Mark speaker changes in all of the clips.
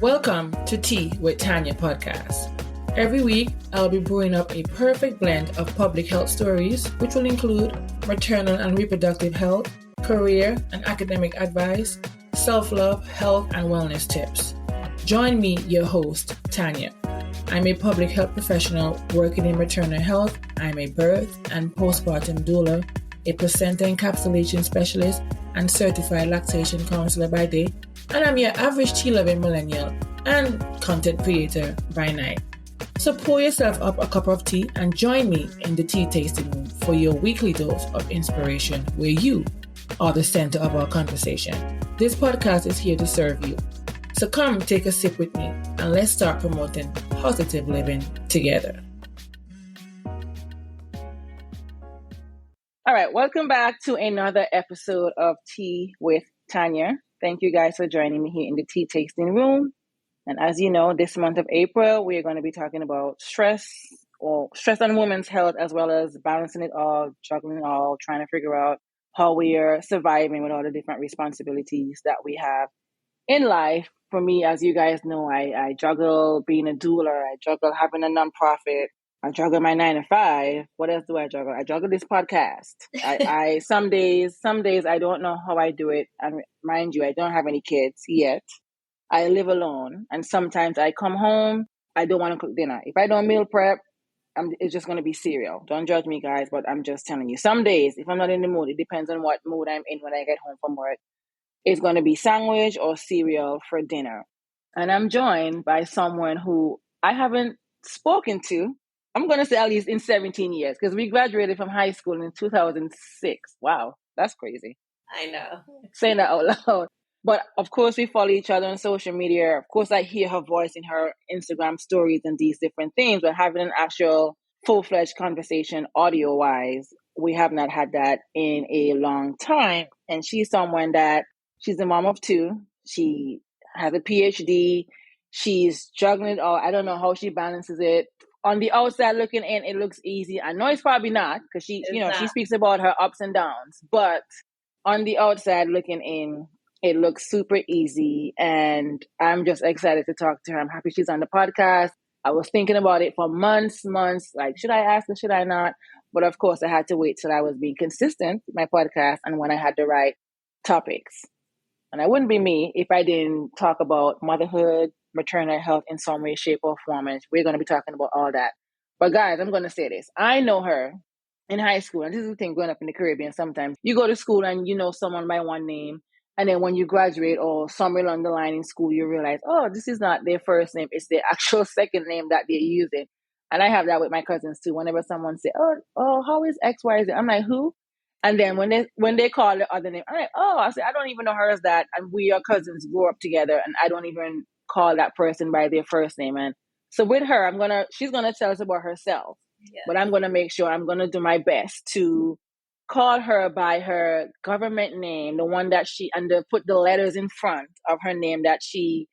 Speaker 1: Welcome to Tea with Tanya podcast. Every week, I'll be brewing up a perfect blend of public health stories, which will include maternal and reproductive health, career and academic advice, self-love, health, and wellness tips. Join me, your host, Tanya. I'm a public health professional working in maternal health. I'm a birth and postpartum doula, a placenta encapsulation specialist, and certified lactation counselor by day. And I'm your average tea-loving millennial and content creator by night. So pour yourself up a cup of tea and join me in the tea tasting room for your weekly dose of inspiration where you are the center of our conversation. This podcast is here to serve you. So come take a sip with me and let's start promoting positive living together. All right, welcome back to another episode of Tea with Tanya. Thank you guys for joining me here in the tea tasting room. And as you know, this month of April, we are going to be talking about stress on women's health, as well as balancing it all, juggling it all, trying to figure out how we are surviving with all the different responsibilities that we have in life. For me, as you guys know, I juggle being a doula, I juggle having a nonprofit, I juggle my 9 to 5. What else do I juggle? I juggle this podcast. I some days I don't know how I do it. And mind you, I don't have any kids yet. I live alone, and sometimes I come home, I don't want to cook dinner. If I don't meal prep, it's just going to be cereal. Don't judge me, guys, but I'm just telling you. Some days, if I'm not in the mood, it depends on what mood I'm in when I get home from work. It's going to be sandwich or cereal for dinner. And I'm joined by someone who I haven't spoken to, I'm going to say at least in 17 years, because we graduated from high school in 2006. Wow, that's crazy.
Speaker 2: I know.
Speaker 1: Saying that out loud. But of course, we follow each other on social media. Of course, I hear her voice in her Instagram stories and these different things. But having an actual full-fledged conversation audio-wise, we have not had that in a long time. And she's someone that, she's a mom of 2. She has a PhD. She's juggling it all. I don't know how she balances it. On the outside looking in, it looks easy. I know it's probably not, because she speaks about her ups and downs. But on the outside looking in, it looks super easy, and I'm just excited to talk to her. I'm happy she's on the podcast. I was thinking about it for months, like, should I ask her, should I not? But of course, I had to wait till I was being consistent with my podcast and when I had the right topics. And I wouldn't be me if I didn't talk about motherhood, maternal health in some way, shape, or form. And we're going to be talking about all that. But guys, I'm going to say this. I know her in high school, and this is the thing growing up in the Caribbean. Sometimes you go to school and you know someone by one name. And then when you graduate or somewhere along the line in school, you realize, oh, this is not their first name. It's their actual second name that they're using. And I have that with my cousins too. Whenever someone say, oh, how is X, Y, Z? I'm like, who? And then when they call the other name, I'm like, oh, I say, I don't even know her as that. And we are cousins, grew up together, and I don't even call that person by their first name. And so with her, she's gonna tell us about herself. Yeah. But I'm gonna make sure I'm gonna do my best to call her by her government name, the one that put the letters in front of her name that she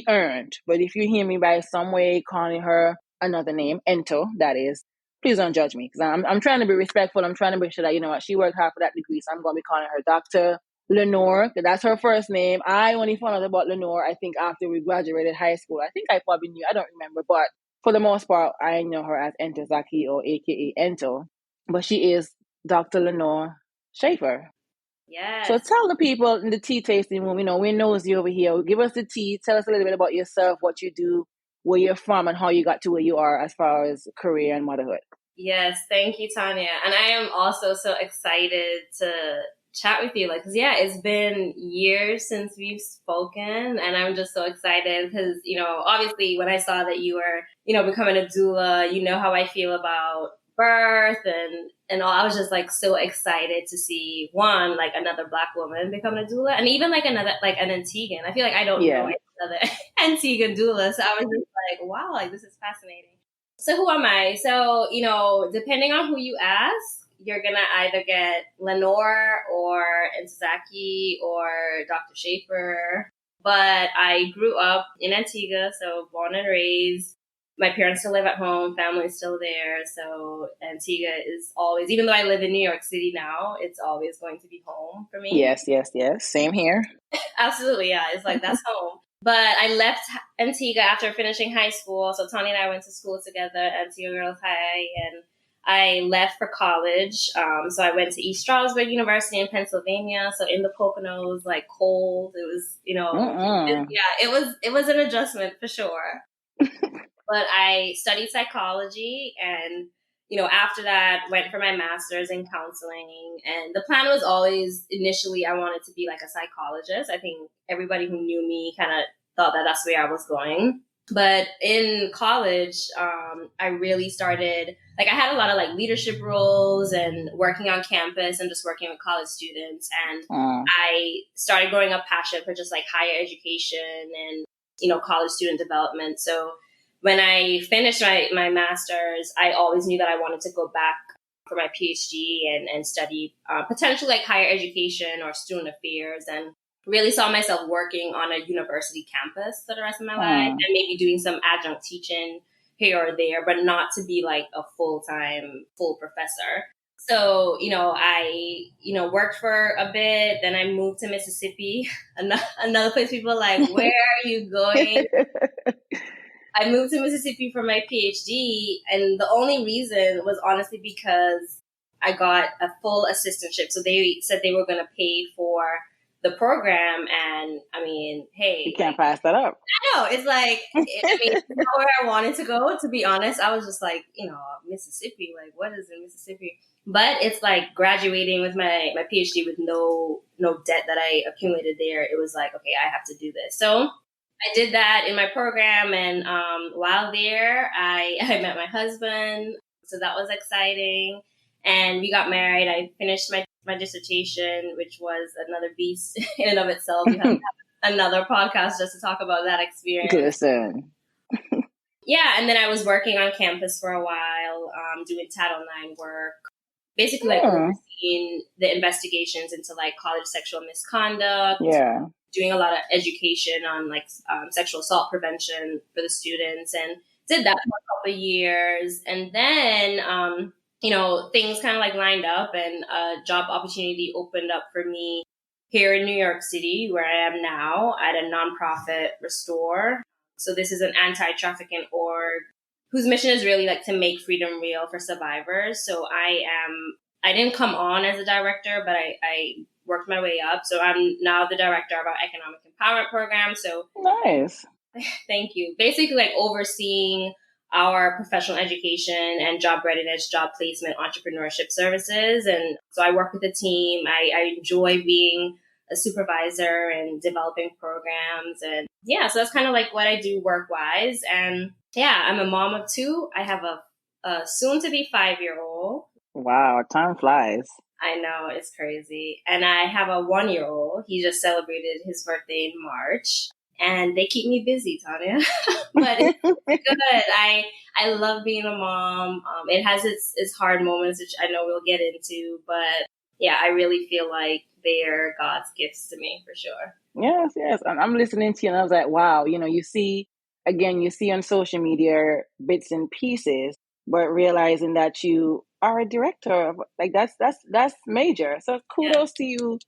Speaker 1: earned. But if you hear me by some way calling her another name, Ento, that is, please don't judge me, because I'm trying to be respectful. I'm trying to make sure that, you know what, she worked hard for that degree, so I'm going to be calling her Dr. Lenore, because that's her first name. I only found out about Lenore, I think, after we graduated high school. I think I probably knew, I don't remember, but for the most part, I know her as Ntozake, or AKA Ento. But she is Dr. Lenore Schaffer.
Speaker 2: Yes.
Speaker 1: So tell the people in the tea tasting room, we nosy over here. Give us the tea. Tell us a little bit about yourself, what you do, where you're from, and how you got to where you are as far as career and motherhood.
Speaker 2: Yes, thank you, Tanya. And I am also so excited to chat with you. Cause it's been years since we've spoken, and I'm just so excited because, obviously when I saw that you were, becoming a doula, you know how I feel about birth and all. I was just so excited to see one, another Black woman become a doula, and even an Antiguan. I feel like I don't know another Antiguan doula. So I was just wow, this is fascinating. So who am I? So, depending on who you ask, you're going to either get Lenore or Ntozake or Dr. Schaffer. But I grew up in Antigua, so born and raised. My parents still live at home. Family's still there. So Antigua is always, even though I live in New York City now, it's always going to be home for me.
Speaker 1: Yes. Same here.
Speaker 2: Absolutely, yeah. It's that's home. But I left Antigua after finishing high school. So Tony and I went to school together at Antigua Girls High, and I left for college. So I went to East Stroudsburg University in Pennsylvania. So in the Poconos, like cold. It was, it was an adjustment for sure. But I studied psychology, and after that went for my master's in counseling. And the plan was always initially I wanted to be like a psychologist. I think everybody who knew me kind of thought that that's where I was going. But in college, I really started, like, I had a lot of like leadership roles and working on campus and just working with college students. And I started growing a passion for just like higher education and, college student development. So when I finished my master's, I always knew that I wanted to go back for my PhD and study potentially like higher education or student affairs, and really saw myself working on a university campus for the rest of my life, and maybe doing some adjunct teaching here or there, but not to be like a full professor. So, I, worked for a bit, then I moved to Mississippi, another place people are like, where are you going? I moved to Mississippi for my PhD, and the only reason was honestly because I got a full assistantship. So they said they were going to pay for the program, and I mean, hey,
Speaker 1: you can't pass that up.
Speaker 2: I know, it's like, it's not where I wanted to go. To be honest, I was just like, Mississippi, like, what is in Mississippi? But it's like graduating with my PhD with no debt that I accumulated there. It was like, okay, I have to do this. So I did that in my program, and while there, I met my husband, so that was exciting, and we got married. I finished my dissertation, which was another beast in and of itself. We have another podcast just to talk about that experience.
Speaker 1: Listen.
Speaker 2: Yeah, and then I was working on campus for a while, doing Title IX work, basically like overseeing the investigations into like college sexual misconduct.
Speaker 1: Yeah.
Speaker 2: Doing a lot of education on like sexual assault prevention for the students, and did that for a couple of years. And then, things kind of like lined up, and a job opportunity opened up for me here in New York City, where I am now, at a nonprofit, Restore. So this is an anti-trafficking org whose mission is really like to make freedom real for survivors. So I didn't come on as a director, but I worked my way up. So I'm now the director of our economic empowerment program. So
Speaker 1: nice.
Speaker 2: Thank you. Basically like overseeing our professional education and job readiness, job placement, entrepreneurship services. And so I work with a team. I enjoy being a supervisor and developing programs. And yeah, so that's kind of like what I do work-wise. And yeah, I'm a mom of two. I have a soon-to-be 5-year-old.
Speaker 1: Wow, time flies.
Speaker 2: I know, it's crazy. And I have a 1-year-old. He just celebrated his birthday in March. And they keep me busy, Tanya. But it's good. I love being a mom. It has its hard moments, which I know we'll get into. But yeah, I really feel like they're God's gifts to me, for sure.
Speaker 1: Yes. I'm listening to you, and I was like, wow, you see on social media bits and pieces, but realizing that you are a director, like that's major. So kudos to you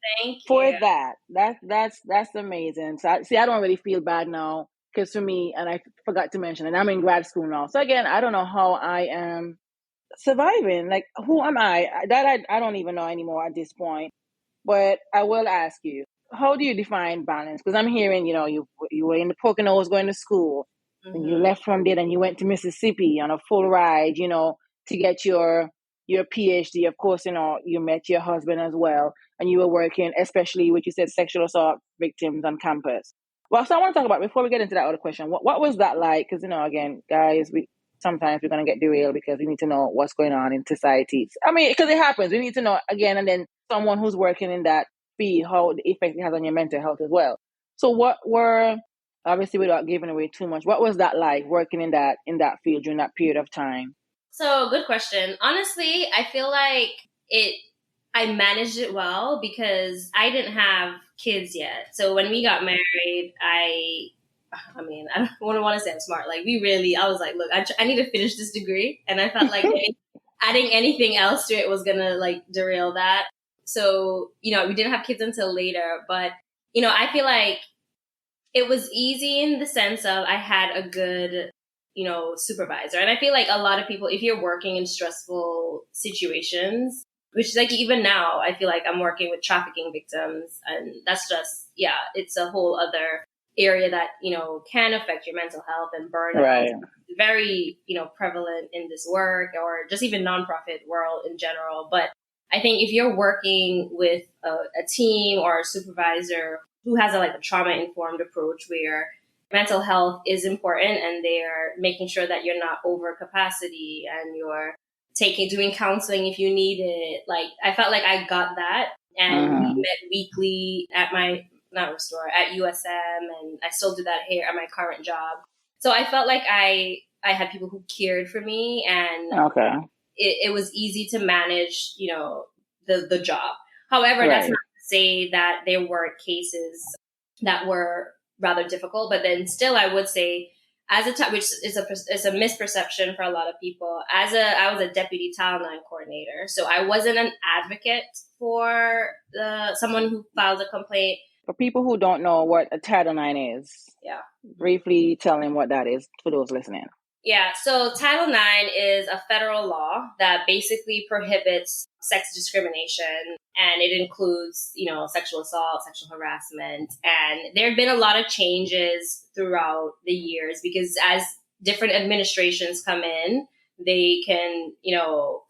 Speaker 1: for that. That's amazing. So I don't really feel bad now, because for me, and I forgot to mention, and I'm in grad school now. So again, I don't know how I am surviving. Like, who am I? I don't even know anymore at this point. But I will ask you, how do you define balance? Because I'm hearing, you were in the Poconos going to school, and you left from there, and you went to Mississippi on a full ride, to get your PhD. Of course, you met your husband as well, and you were working, especially what you said, sexual assault victims on campus. Well, so I want to talk about, before we get into that other question, what was that like? Because, again, guys, sometimes we're going to get derailed because we need to know what's going on in society. I mean, because it happens. We need to know again, and then someone who's working in that field, how the effect it has on your mental health as well. So what were, obviously without giving away too much, what was that like working in that field during that period of time?
Speaker 2: So, good question. Honestly, I feel like I managed it well because I didn't have kids yet. So when we got married, I mean, I don't want to say I'm smart. Like, I was like, look, I need to finish this degree. And I felt like adding anything else to it was going to like derail that. So, we didn't have kids until later. But, I feel like It was easy in the sense of I had a good, supervisor. And I feel like a lot of people, if you're working in stressful situations, which is like even now, I feel like I'm working with trafficking victims, and that's just, yeah, it's a whole other area that, can affect your mental health, and burnout.
Speaker 1: Right.
Speaker 2: Very, prevalent in this work, or just even nonprofit world in general. But I think if you're working with a team or a supervisor who has a trauma informed approach where mental health is important, and they're making sure that you're not over capacity, and you're doing counseling if you need it. Like, I felt like I got that, and we met weekly at my not restore at USM, and I still do that here at my current job. So I felt like I had people who cared for me, and
Speaker 1: Okay.
Speaker 2: it was easy to manage, the job. However, that's not to say that there weren't cases that were rather difficult, but then still, I would say, as a which is a misperception for a lot of people. I was a deputy Title IX coordinator, so I wasn't an advocate for someone who files a complaint.
Speaker 1: For people who don't know what a Title IX is, briefly tell them what that is for those listening.
Speaker 2: Yeah, so Title IX is a federal law that basically prohibits sex discrimination, and it includes, sexual assault, sexual harassment. And there have been a lot of changes throughout the years, because as different administrations come in, they can,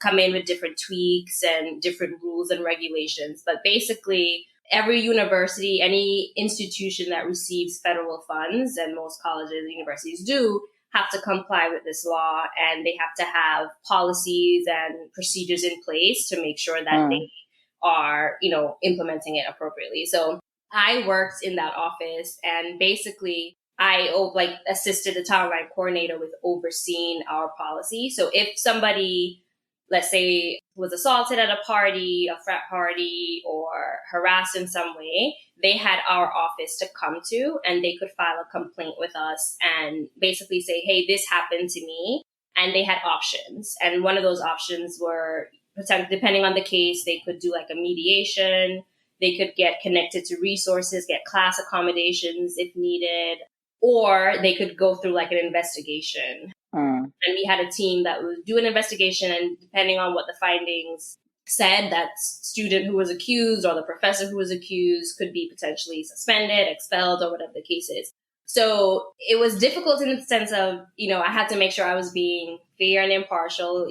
Speaker 2: come in with different tweaks and different rules and regulations. But basically, every university, any institution that receives federal funds, and most colleges and universities do, have to comply with this law, and they have to have policies and procedures in place to make sure that they are, implementing it appropriately. So I worked in that office, and basically I assisted the Title IX coordinator with overseeing our policy. So if somebody, let's say, was assaulted at a party, a frat party, or harassed in some way, they had our office to come to, and they could file a complaint with us and basically say, hey, this happened to me. And they had options. And one of those options were, depending on the case, they could do a mediation. They could get connected to resources, get class accommodations if needed, or they could go through an investigation. And we had a team that would do an investigation, and depending on what the findings said, that student who was accused or the professor who was accused could be potentially suspended, expelled, or whatever the case is. So it was difficult in the sense of, I had to make sure I was being fair and impartial,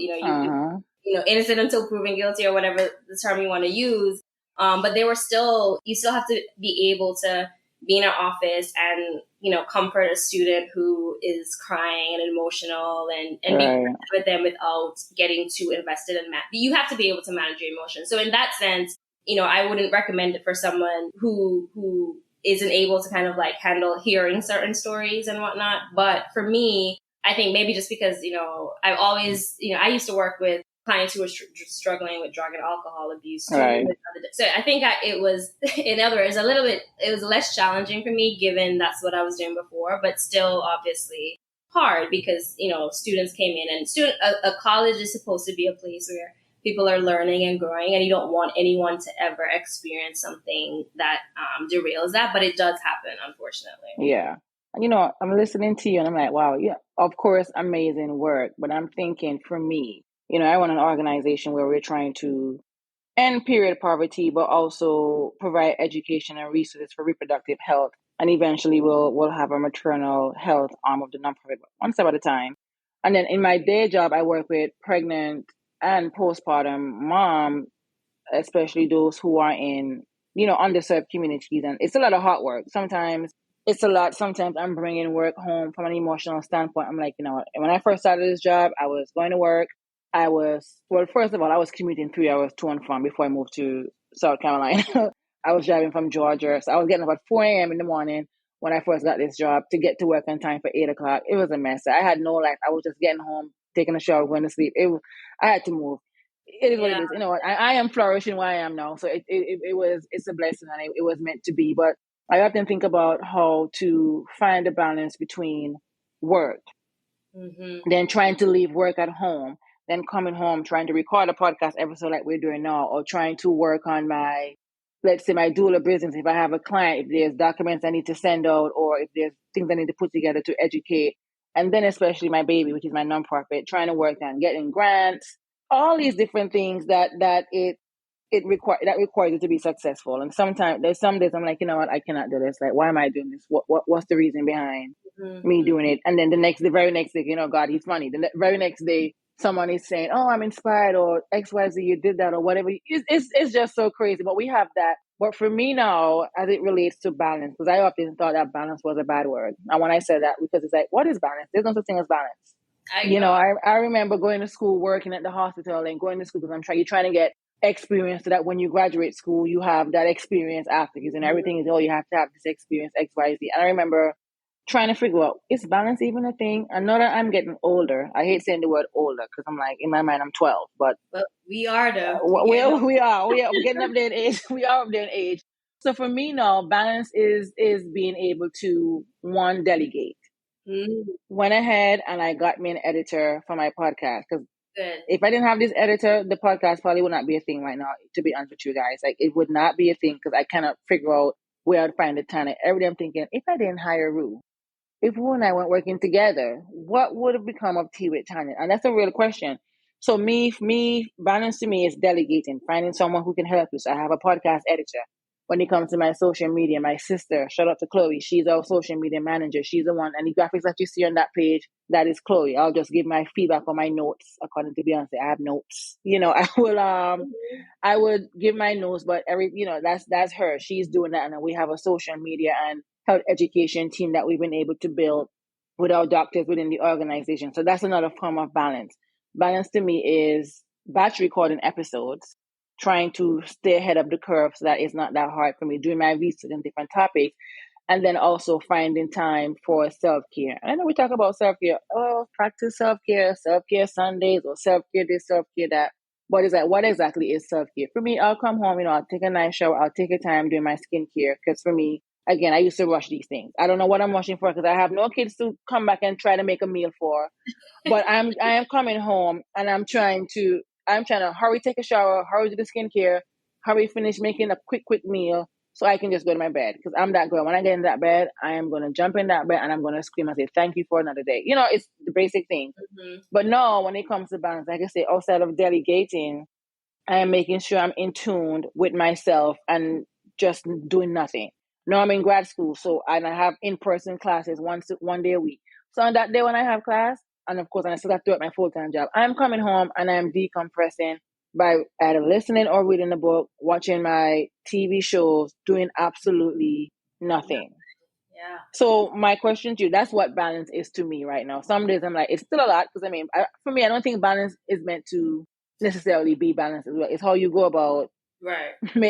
Speaker 2: innocent until proven guilty, or whatever the term you want to use. But you still have to be able to be in an office and, comfort a student who is crying and emotional, and be with them without getting too invested in that. You have to be able to manage your emotions. So in that sense, I wouldn't recommend it for someone who isn't able to kind of handle hearing certain stories and whatnot. But for me, I think maybe just because, I've always, I used to work with clients who were struggling with drug and alcohol abuse too.
Speaker 1: Right.
Speaker 2: So I think it was, in other words, it was less challenging for me, given that's what I was doing before, but still obviously hard, because, students came in, and a college is supposed to be a place where people are learning and growing, and you don't want anyone to ever experience something that derails that, but it does happen, unfortunately.
Speaker 1: Yeah. I'm listening to you, and I'm like, wow, yeah, of course, amazing work. But I'm thinking, for me, I run an organization where we're trying to end period poverty, but also provide education and resources for reproductive health. And eventually we'll have a maternal health arm of the nonprofit, one step at a time. And then in my day job, I work with pregnant and postpartum mom, especially those who are in, underserved communities. And it's a lot of hard work. Sometimes it's a lot. Sometimes I'm bringing work home from an emotional standpoint. I'm like, when I first started this job, I was going to work. First of all, I was commuting 3 hours to and from before I moved to South Carolina. I was driving from Georgia. So I was getting up at 4 a.m. in the morning when I first got this job to get to work on time for 8 o'clock. It was a mess. I had no life. I was just getting home, taking a shower, going to sleep. I had to move. It is what it is. I am flourishing where I am now. So it's a blessing, and it was meant to be. But I often think about how to find a balance between work, then trying to leave work at home, then coming home, trying to record a podcast episode like we're doing now, or trying to work on my let's say my doula business, if I have a client, if there's documents I need to send out, or if there's things I need to put together to educate, and then especially my baby, which is my nonprofit, trying to work on getting grants, all these different things that requires it to be successful. And sometimes there's some days I'm like, you know what, I cannot do this. Like, why am I doing this? What's the reason behind me doing it? And then the very next day, God, he's funny. Very next day, someone is saying, oh, I'm inspired, or XYZ, you did that, or whatever. It's just so crazy. But we have that. But for me now, as it relates to balance, because I often thought that balance was a bad word. And when I said that, because it's like, what is balance? There's no such thing as balance. I remember going to school, working at the hospital, and going to school because you're trying to get experience so that when you graduate school, you have that experience afterwards, and everything is, you have to have this experience, XYZ. And I remember trying to figure out, is balance even a thing? I know that I'm getting older. I hate saying the word older because I'm like, in my mind, I'm 12, but
Speaker 2: we are though.
Speaker 1: we are getting up there in age. We are up there in age. So for me now, balance is being able to, one, delegate. Went ahead and I got me an editor for my podcast, because if I didn't have this editor, the podcast probably would not be a thing right now, to be honest with you guys. Like, it would not be a thing because I cannot figure out where I'd find the time. Every day I'm thinking, if I didn't hire Rue, if Rue and I weren't working together, what would have become of Tea with Tanya? And that's a real question. So balance to me is delegating, finding someone who can help you. So I have a podcast editor. When it comes to my social media, my sister, shout out to Chloe, she's our social media manager. She's the one, and the graphics that you see on that page, that is Chloe. I'll just give my feedback on my notes. According to Beyonce, I have notes. I would give my notes, but that's her. She's doing that, and then we have a social media and health education team that we've been able to build with our doctors within the organization. So that's another form of balance. Balance to me is batch recording episodes, trying to stay ahead of the curve so that it's not that hard for me, doing my research on different topics, and then also finding time for self-care. I know we talk about self-care, practice self-care Sundays, or self-care this, self-care that. But it's like, what exactly is self-care? For me, I'll come home, I'll take a nice shower, I'll take a time doing my skincare, because for me, again, I used to rush these things. I don't know what I'm rushing for because I have no kids to come back and try to make a meal for. But I am coming home and I'm trying to hurry, take a shower, hurry do the skincare, hurry finish making a quick meal so I can just go to my bed, because I'm that girl. When I get in that bed, I am going to jump in that bed and I'm going to scream and say, thank you for another day. It's the basic thing. But no, when it comes to balance, like I say, outside of delegating, I am making sure I'm in tune with myself and just doing nothing. Now I'm in grad school, and I have in-person classes one day a week. So on that day when I have class, and of course, and I still have to do my full-time job, I'm coming home and I'm decompressing by either listening or reading a book, watching my TV shows, doing absolutely nothing.
Speaker 2: Yeah.
Speaker 1: So my question to you, that's what balance is to me right now. Some days I'm like, it's still a lot, because for me, I don't think balance is meant to necessarily be balanced as well. It's how you go about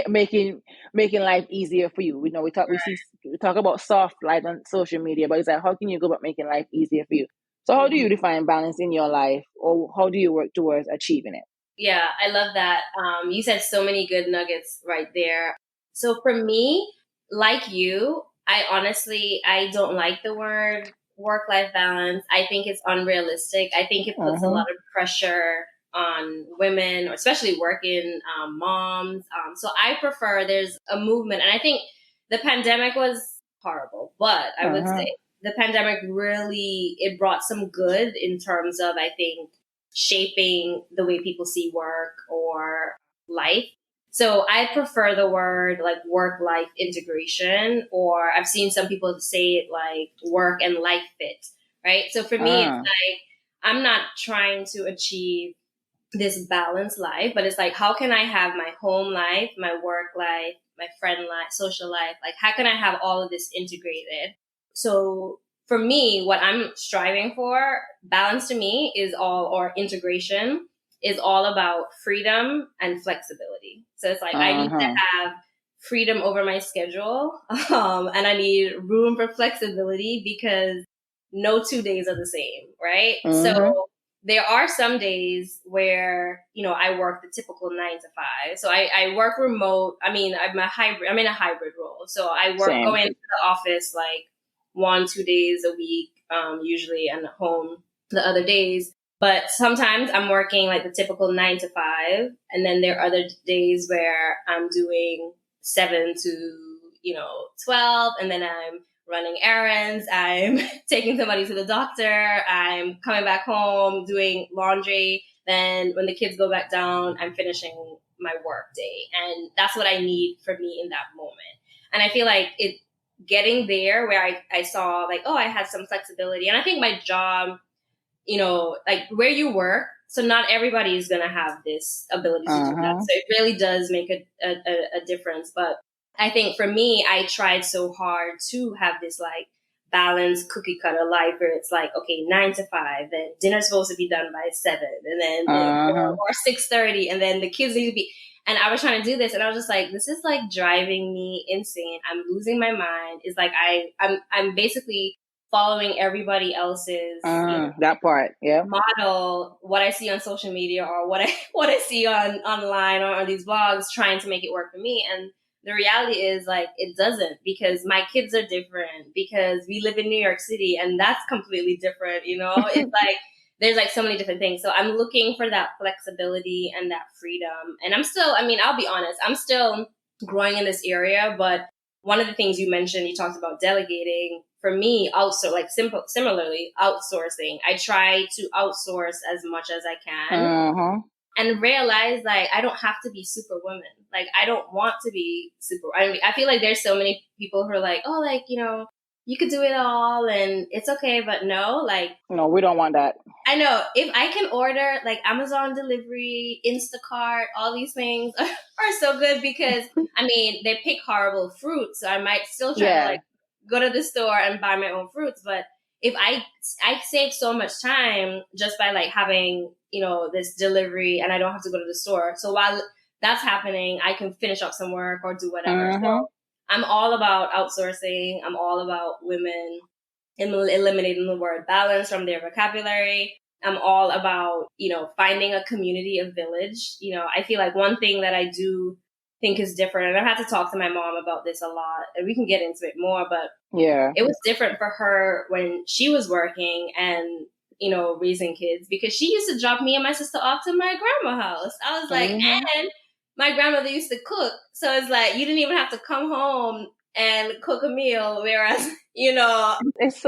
Speaker 1: making life easier for you. We talk about soft life on social media, but it's like, how can you go about making life easier for you? So how do you define balance in your life, or how do you work towards achieving it?
Speaker 2: Yeah, I love that. You said so many good nuggets right there. So for me, like you, I don't like the word work-life balance. I think it's unrealistic. I think it puts a lot of pressure on women, or especially working moms. So I prefer there's a movement. And I think the pandemic was horrible, but I would say the pandemic it brought some good in terms of, I think, shaping the way people see work or life. So I prefer the word like work-life integration, or I've seen some people say it like work and life fit, right? So for me, it's like, I'm not trying to achieve this balanced life, but it's like, how can I have my home life, my work life, my friend life, social life? Like, how can I have all of this integrated? So for me, what I'm striving for, balance to me or integration is all about freedom and flexibility. So it's like, I need to have freedom over my schedule, and I need room for flexibility, because no 2 days are the same, right? So there are some days where, I work the typical 9 to 5. So I work remote. I'm in a hybrid role. So I go into the office like 1-2 days a week, usually, and home the other days. But sometimes I'm working like the typical 9 to 5. And then there are other days where I'm doing 7 to, 12. And then I'm running errands. I'm taking somebody to the doctor. I'm coming back home, doing laundry. Then when the kids go back down, I'm finishing my work day. And that's what I need for me in that moment. And I feel like it getting there where I saw like, oh, I had some flexibility. And I think my job, like where you work, so not everybody is going to have this ability to do that. So it really does make a difference. But I think for me, I tried so hard to have this like balanced cookie cutter life where it's like, okay, 9 to 5, then dinner's supposed to be done by 7, and then or 6:30, and then the kids need to be. And I was trying to do this, and I was just like, this is like driving me insane. I'm losing my mind. It's like I'm basically following everybody else's
Speaker 1: that part, yeah,
Speaker 2: model, what I see on social media or what I see online or on these blogs, trying to make it work for me. And the reality is like it doesn't, because my kids are different, because we live in New York City and that's completely different. It's like there's like so many different things. So I'm looking for that flexibility and that freedom. And I'll be honest, I'm still growing in this area, but one of the things you mentioned, you talked about delegating. For me, also like similarly, outsourcing. I try to outsource as much as I can, and realize like I don't have to be superwoman. Like I don't want to be super. I feel like there's so many people who are like, oh, like you could do it all and it's okay, but no,
Speaker 1: we don't want that.
Speaker 2: I know if I can order like Amazon delivery, Instacart, all these things are so good, because they pick horrible fruit, so I might still try to like go to the store and buy my own fruits. But if I save so much time just by like having, this delivery, and I don't have to go to the store. So while that's happening, I can finish up some work or do whatever. So I'm all about outsourcing. I'm all about women eliminating the word balance from their vocabulary. I'm all about, finding a community, a village. I feel like one thing that I do think is different, and I've had to talk to my mom about this a lot, and we can get into it more, but it was different for her when she was working and, raising kids, because she used to drop me and my sister off to my grandma's house. I was like, and my grandmother used to cook. So it's like, you didn't even have to come home and cook a meal, whereas,
Speaker 1: It's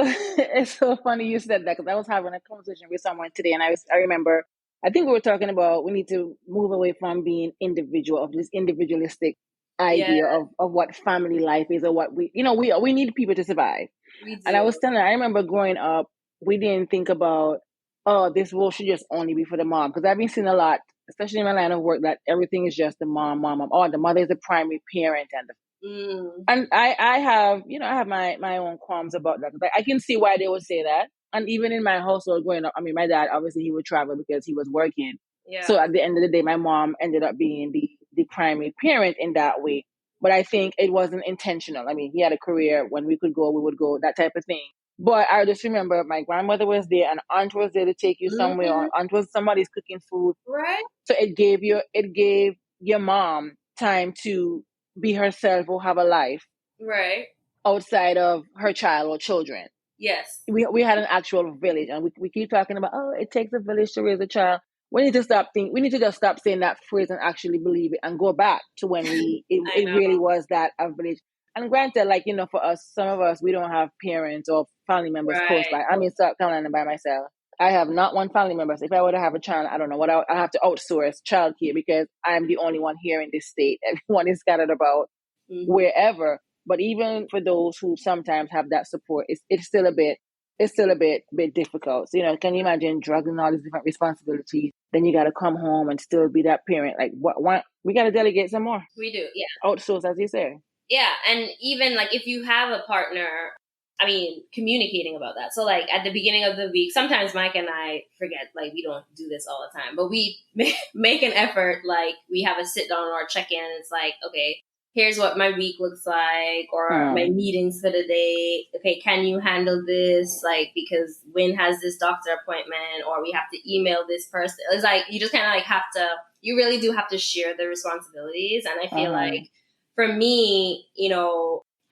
Speaker 1: so funny you said that, because I was having a conversation with someone today, and I remember, I think we were talking about we need to move away from being individual, of this individualistic idea of what family life is, or what we need people to survive. And I was telling her, I remember growing up, we didn't think about, oh, this role should just only be for the mom, because I've been seeing a lot, especially in my line of work, that everything is just the mom, or the mother is the primary parent, and I have my own qualms about that. Like, I can see why they would say that. And even in my household growing up, my dad, obviously he would travel because he was working. So at the end of the day, my mom ended up being the primary parent in that way. But I think it wasn't intentional. He had a career. When we could go, we would go, that type of thing. But I just remember my grandmother was there, and aunt was there to take you somewhere, or aunt was somebody's cooking food.
Speaker 2: Right.
Speaker 1: So it gave your mom time to be herself or have a life outside of her child or children.
Speaker 2: Yes.
Speaker 1: We had an actual village, and we keep talking about, oh, it takes a village to raise a child. We need to just stop saying that phrase and actually believe it, and go back to when it really was that a village. And granted, like, for us, some of us, we don't have parents or family members close by. I'm in South Carolina by myself. I have not one family member. So if I were to have a child, I don't know what I have to outsource childcare, because I'm the only one here in this state. Everyone is scattered about wherever. But even for those who sometimes have that support, it's still a bit difficult. So, can you imagine juggling all these different responsibilities? Then you got to come home and still be that parent. Like, what we got to delegate some more.
Speaker 2: We do, yeah.
Speaker 1: Outsource, as you say.
Speaker 2: Yeah, and even like if you have a partner, communicating about that. So like at the beginning of the week, sometimes Mike and I forget, like we don't do this all the time, but we make an effort. Like we have a sit down or check in. It's like, okay, here's what my week looks like, or my meetings for the day. Okay, can you handle this? Like, because Wynn has this doctor appointment, or we have to email this person. It's like, you just kind of like you really do have to share the responsibilities. And I feel like for me,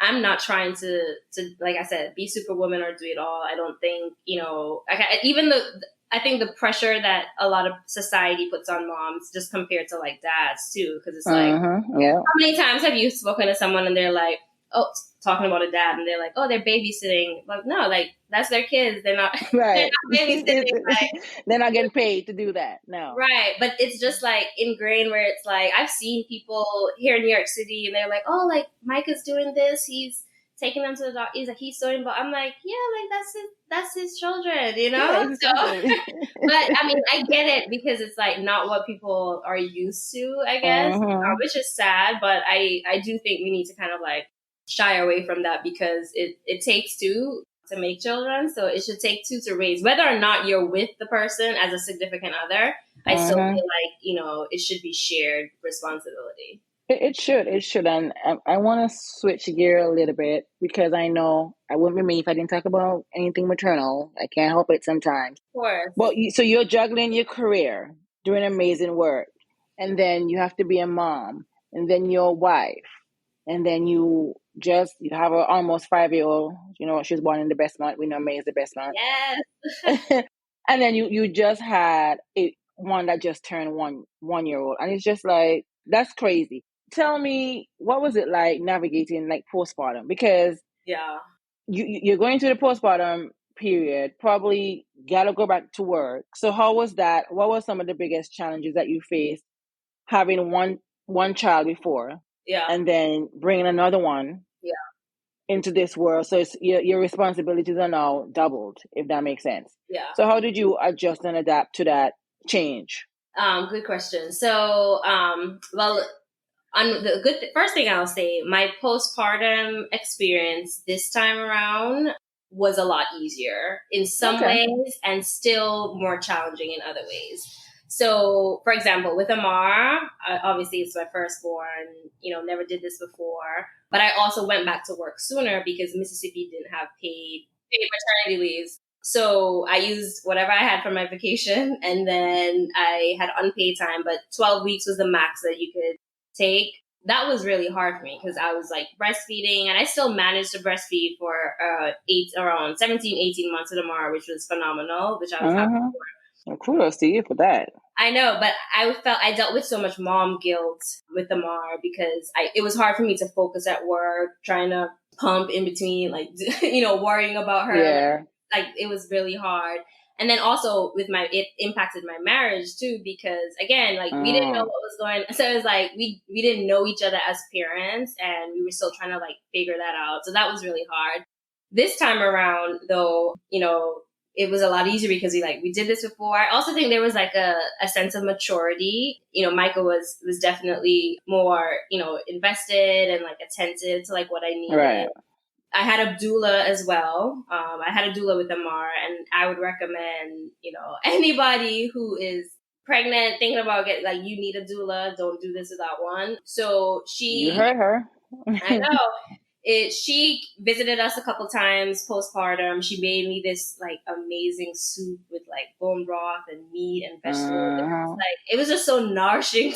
Speaker 2: I'm not trying to, like I said, be superwoman or do it all. I don't think, I think the pressure that a lot of society puts on moms just compared to like dads too, because it's like,
Speaker 1: Yeah.
Speaker 2: how many times have you spoken to someone and they're like, oh, talking about a dad, and they're like, oh, they're babysitting. Like, no, like that's their kids. They're not. They're
Speaker 1: Right.
Speaker 2: not babysitting. Like,
Speaker 1: They're not getting paid to do that. No.
Speaker 2: right, but it's just like ingrained where it's like I've seen people here in New York City, and they're like, oh, like Micah's doing this. He's taking them to the doctor. He's like, he's so involved. I'm like, yeah, like that's his children, you know.
Speaker 1: Yeah,
Speaker 2: So,
Speaker 1: exactly.
Speaker 2: but I mean, I get it because it's like not what people are used to, I guess, which is sad. But I do think we need to kind of like shy away from that because it takes two to make children, so it should take two to raise. Whether or not you're with the person as a significant other, I still feel like it should be shared responsibility.
Speaker 1: It should. It should. And I want to switch gear a little bit because I know I wouldn't be me if I didn't talk about anything maternal. I can't help it sometimes.
Speaker 2: Of course.
Speaker 1: But so you're juggling your career, doing amazing work, and then you have to be a mom, and then you're a wife, and then you have an almost 5-year-old. You know, she was born in the best month. We know May is the best month.
Speaker 2: Yes.
Speaker 1: And then you just had one that just turned 1 year old, and it's just like that's crazy. Tell me, what was it like navigating like postpartum? Because you're going through the postpartum period, probably gotta go back to work. So how was that? What were some of the biggest challenges that you faced having one child before, and then bringing another one into this world? So it's, your responsibilities are now doubled, if that makes sense. So how did you adjust and adapt to that change?
Speaker 2: Good question. So, well, on the first thing I'll say, my postpartum experience this time around was a lot easier in some ways and still more challenging in other ways. So, for example, with Amar, obviously it's my firstborn, never did this before, but I also went back to work sooner because Mississippi didn't have paid maternity leaves. So I used whatever I had for my vacation, and then I had unpaid time, but 12 weeks was the max that you could take. That was really hard for me because I was like breastfeeding, and I still managed to breastfeed for around 17, 18 months of Amar, which was phenomenal, which I was happy for.
Speaker 1: Well, kudos to you for that.
Speaker 2: I know, but I dealt with so much mom guilt with Amar because it was hard for me to focus at work, trying to pump in between, like, worrying about her.
Speaker 1: Yeah.
Speaker 2: Like it was really hard. And then also it impacted my marriage too, because again, like we didn't know what was going on. So it was like, we didn't know each other as parents, and we were still trying to like figure that out. So that was really hard. This time around though, it was a lot easier because we did this before. I also think there was like a sense of maturity. Micah was definitely more, invested and like attentive to like what I needed.
Speaker 1: Right.
Speaker 2: I had a doula as well. I had a doula with Amar, and I would recommend, anybody who is pregnant, thinking about you need a doula, don't do this without one. So
Speaker 1: You heard her.
Speaker 2: I know. She visited us a couple times postpartum. She made me this like amazing soup with like bone broth and meat and vegetables. It was just so nourishing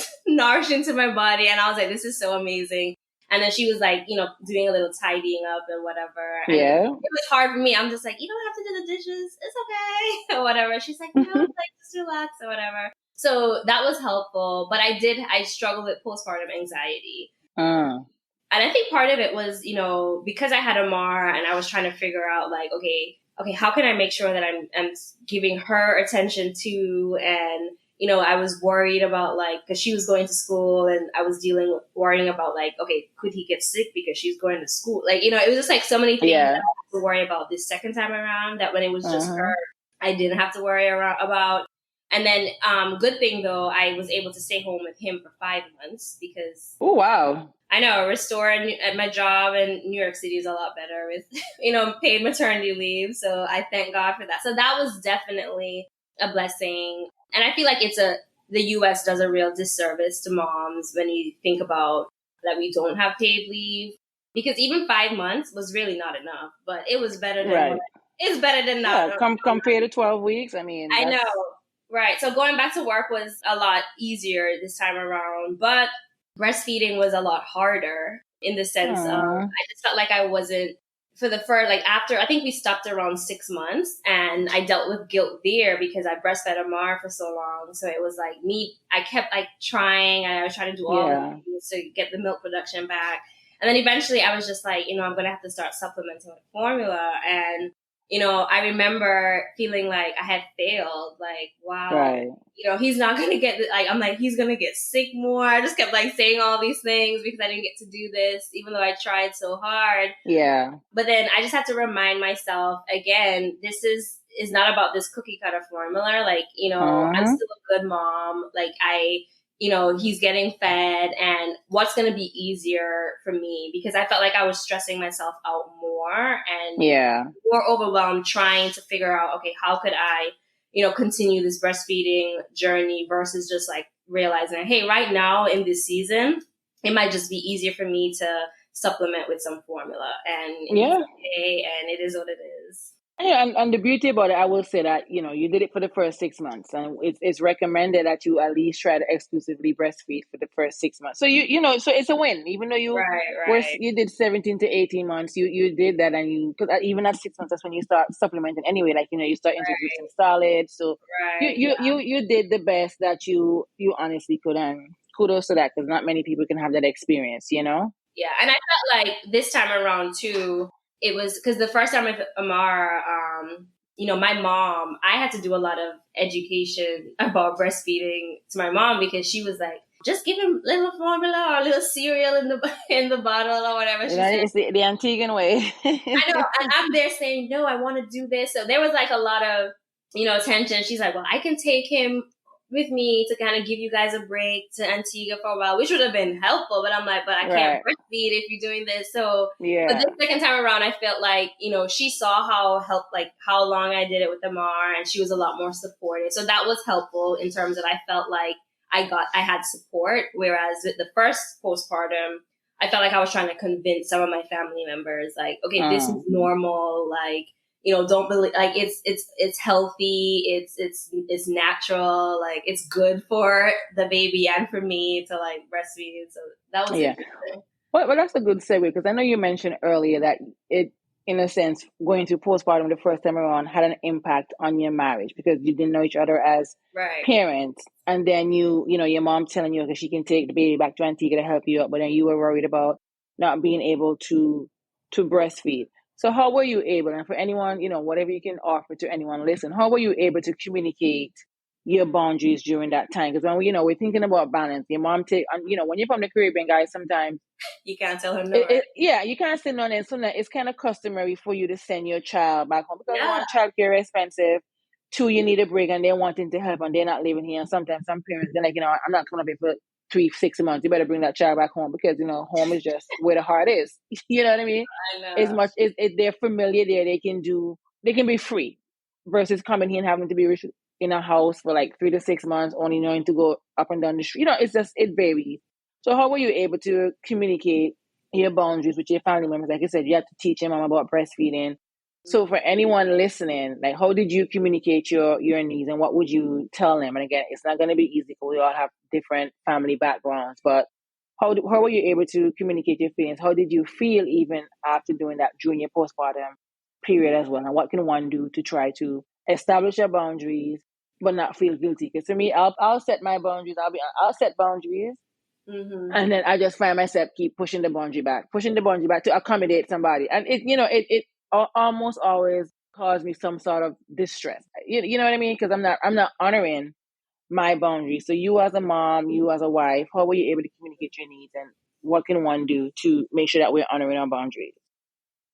Speaker 2: to my body. And I was like, this is so amazing. And then she was like, doing a little tidying up and whatever. And it was hard for me. I'm just like, you don't have to do the dishes. It's okay. Or whatever. She's like, no, just relax or whatever. So that was helpful. But I struggled with postpartum anxiety. And I think part of it was, because I had Amar and I was trying to figure out like, okay, how can I make sure that I'm giving her attention to, and, I was worried about because she was going to school, and I was worrying about okay, could he get sick because she's going to school? It was just like so many things that I had to worry about this second time around that when it was just her, I didn't have to worry about. And then, good thing though, I was able to stay home with him for 5 months because.
Speaker 1: Oh, wow.
Speaker 2: I know, restore at my job in New York City is a lot better with, paid maternity leave. So I thank God for that. So that was definitely a blessing. And I feel like the US does a real disservice to moms when you think about that we don't have paid leave, because even 5 months was really not enough, but it was better than it's better than not.
Speaker 1: Compared to 12 weeks. I mean,
Speaker 2: I know. Right. So going back to work was a lot easier this time around, but breastfeeding was a lot harder in the sense of I just felt like I wasn't for the first, like after, I think we stopped around 6 months, and I dealt with guilt there because I breastfed Amar for so long. So it was like me, I kept like trying, I was trying to do all the
Speaker 1: Yeah.
Speaker 2: things to get the milk production back. And then eventually I was just like, I'm going to have to start supplementing with formula. And, I remember feeling like I had failed, like, wow,
Speaker 1: Right.
Speaker 2: he's not going to get, like, I'm like, he's going to get sick more. I just kept like saying all these things because I didn't get to do this, even though I tried so hard.
Speaker 1: Yeah.
Speaker 2: But then I just had to remind myself again, this is not about this cookie cutter formula. Like, I'm
Speaker 1: Uh-huh.
Speaker 2: still a good mom. Like he's getting fed, and what's going to be easier for me, because I felt like I was stressing myself out more and
Speaker 1: Yeah.
Speaker 2: more overwhelmed trying to figure out, okay, how could I, continue this breastfeeding journey versus just like realizing, hey, right now in this season, it might just be easier for me to supplement with some formula, and he's
Speaker 1: Yeah.
Speaker 2: okay, and it is what it is.
Speaker 1: Yeah, and the beauty about it, I will say that, you did it for the first 6 months, and it's recommended that you at least try to exclusively breastfeed for the first 6 months. So so it's a win, even though
Speaker 2: Right, right,
Speaker 1: you did 17 to 18 months, you did that, and because even at 6 months, that's when you start supplementing anyway, like, you start introducing solids. So
Speaker 2: right, yeah,
Speaker 1: you did the best that you honestly could, and kudos to that, because not many people can have that experience.
Speaker 2: yeah. And I felt like this time around too, it was because the first time with Amar, my mom, I had to do a lot of education about breastfeeding to my mom, because she was like, just give him little formula or little cereal in the in the bottle or whatever. She said,
Speaker 1: It's the Antiguan way.
Speaker 2: I know, and I'm there saying, no, I want to do this. So there was like a lot of, tension. She's like, well, I can take him with me to kind of give you guys a break to Antigua for a while, which would have been helpful. But I'm like, but I can't
Speaker 1: Right.
Speaker 2: breastfeed if you're doing this. So, but this
Speaker 1: Yeah.
Speaker 2: second time around, I felt like, she saw how long I did it with Amar, and she was a lot more supportive. So that was helpful in terms of, I felt like I had support. Whereas with the first postpartum, I felt like I was trying to convince some of my family members, like, okay, this is normal. Like, don't believe, like, it's healthy. It's natural. Like, it's good for the baby and for me to like breastfeed. So that was
Speaker 1: Yeah.
Speaker 2: interesting.
Speaker 1: Well, that's a good segue, because I know you mentioned earlier that it, in a sense, going through postpartum the first time around had an impact on your marriage because you didn't know each other as
Speaker 2: Right.
Speaker 1: parents. And then your mom telling you that she can take the baby back to Antigua to help you out, but then you were worried about not being able to breastfeed. So how were you able, and for anyone, whatever you can offer to anyone listen, how were you able to communicate your boundaries during that time? Because when we're thinking about balance, your mom and when you're from the Caribbean, guys, sometimes
Speaker 2: You can't tell her no, right?
Speaker 1: yeah, you can't say none. And so now it's kind of customary for you to send your child back home because
Speaker 2: Yeah.
Speaker 1: one, childcare is expensive. Two, you need a break, and they're wanting to help, and they're not living here. And sometimes some parents, they're like, I'm not coming up here for 3 6 months. You better bring that child back home because home is just where the heart is. You know what I mean?
Speaker 2: I know.
Speaker 1: As much as they're familiar there, they can be free versus coming here and having to be in a house for like 3 to 6 months, only knowing to go up and down the street. It varies. So how were you able to communicate your boundaries with your family members? Like I said, you have to teach your mom about breastfeeding. So for anyone listening, like, how did you communicate your needs, and what would you tell them? And again, it's not going to be easy because we all have different family backgrounds, but how were you able to communicate your feelings? How did you feel even after doing that during your postpartum period as well? And what can one do to try to establish your boundaries but not feel guilty? Because for me, I'll set my boundaries. I'll set boundaries, and then I just find myself keep pushing the boundary back to accommodate somebody, and it almost always caused me some sort of distress. You know what I mean? Because I'm not honoring my boundaries. So you as a mom, you as a wife, how were you able to communicate your needs, and what can one do to make sure that we're honoring our boundaries?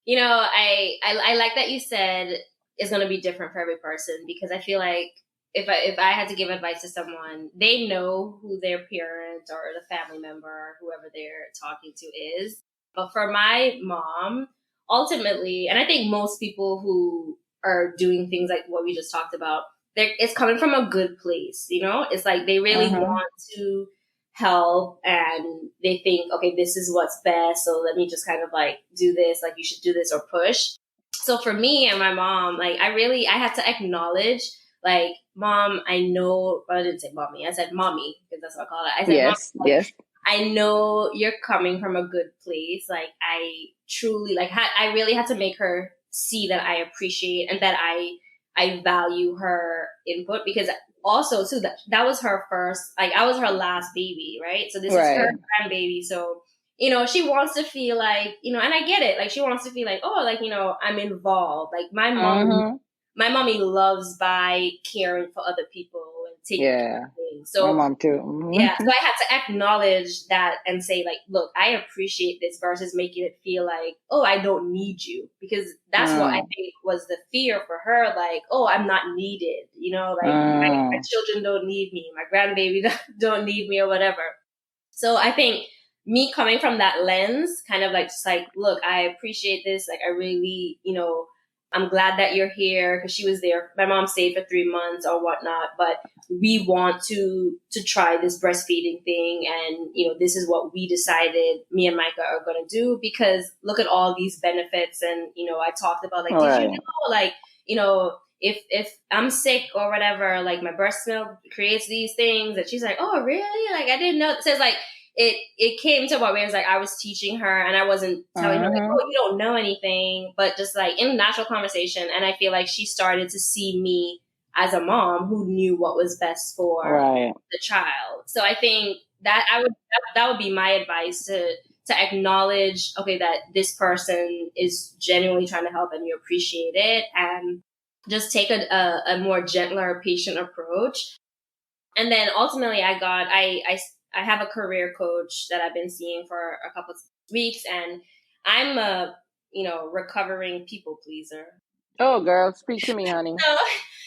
Speaker 2: I like that you said it's going to be different for every person, because I feel like if I had to give advice to someone, they know who their parent or the family member, whoever they're talking to is. But for my mom, ultimately, and I think most people who are doing things like what we just talked about, it's coming from a good place. It's like they really want to help, and they think, okay, this is what's best, so let me just kind of like do this, like you should do this or push. So for me and my mom, like I had to acknowledge, like, mom, I know, but I didn't say mommy, I said mommy, because that's what I call it. I said, mom,
Speaker 1: Yes,
Speaker 2: like,
Speaker 1: yes.
Speaker 2: I know you're coming from a good place. Like, I truly like I really had to make her see that I appreciate and that I value her input, because also too that was her first, like I was her last baby, right? So this is her
Speaker 1: Right.
Speaker 2: grandbaby. So she wants to feel like, and I get it. Like she wants to feel like, oh, like, I'm involved. Like my mommy loves by caring for other people and taking care
Speaker 1: Yeah.
Speaker 2: of things.
Speaker 1: My
Speaker 2: So
Speaker 1: mom too.
Speaker 2: yeah, so I had to acknowledge that and say like, look, I appreciate this, versus making it feel like, oh, I don't need you, because that's what I think was the fear for her. Like, oh, I'm not needed. Like my children don't need me, my grandbaby don't need me, or whatever. So I think me coming from that lens, kind of like, just like, look, I appreciate this. Like, I really, I'm glad that you're here, because she was there. My mom stayed for 3 months or whatnot, but we want to try this breastfeeding thing. And, this is what we decided me and Micah are going to do, because look at all these benefits. And, I talked about like, did you know, like, if I'm sick or whatever, like my breast milk creates these things. And she's like, oh, really? Like, I didn't know. So it's like, it came to what where it's like I was teaching her, and I wasn't telling her like, oh, you don't know anything, but just like in natural conversation. And I feel like she started to see me as a mom who knew what was best for the child. So I think that that would be my advice, to acknowledge, okay, that this person is genuinely trying to help and you appreciate it, and just take a more gentler, patient approach. And then ultimately I have a career coach that I've been seeing for a couple of weeks, and I'm a, recovering people pleaser.
Speaker 1: Oh, girl, speak to me, honey.
Speaker 2: So,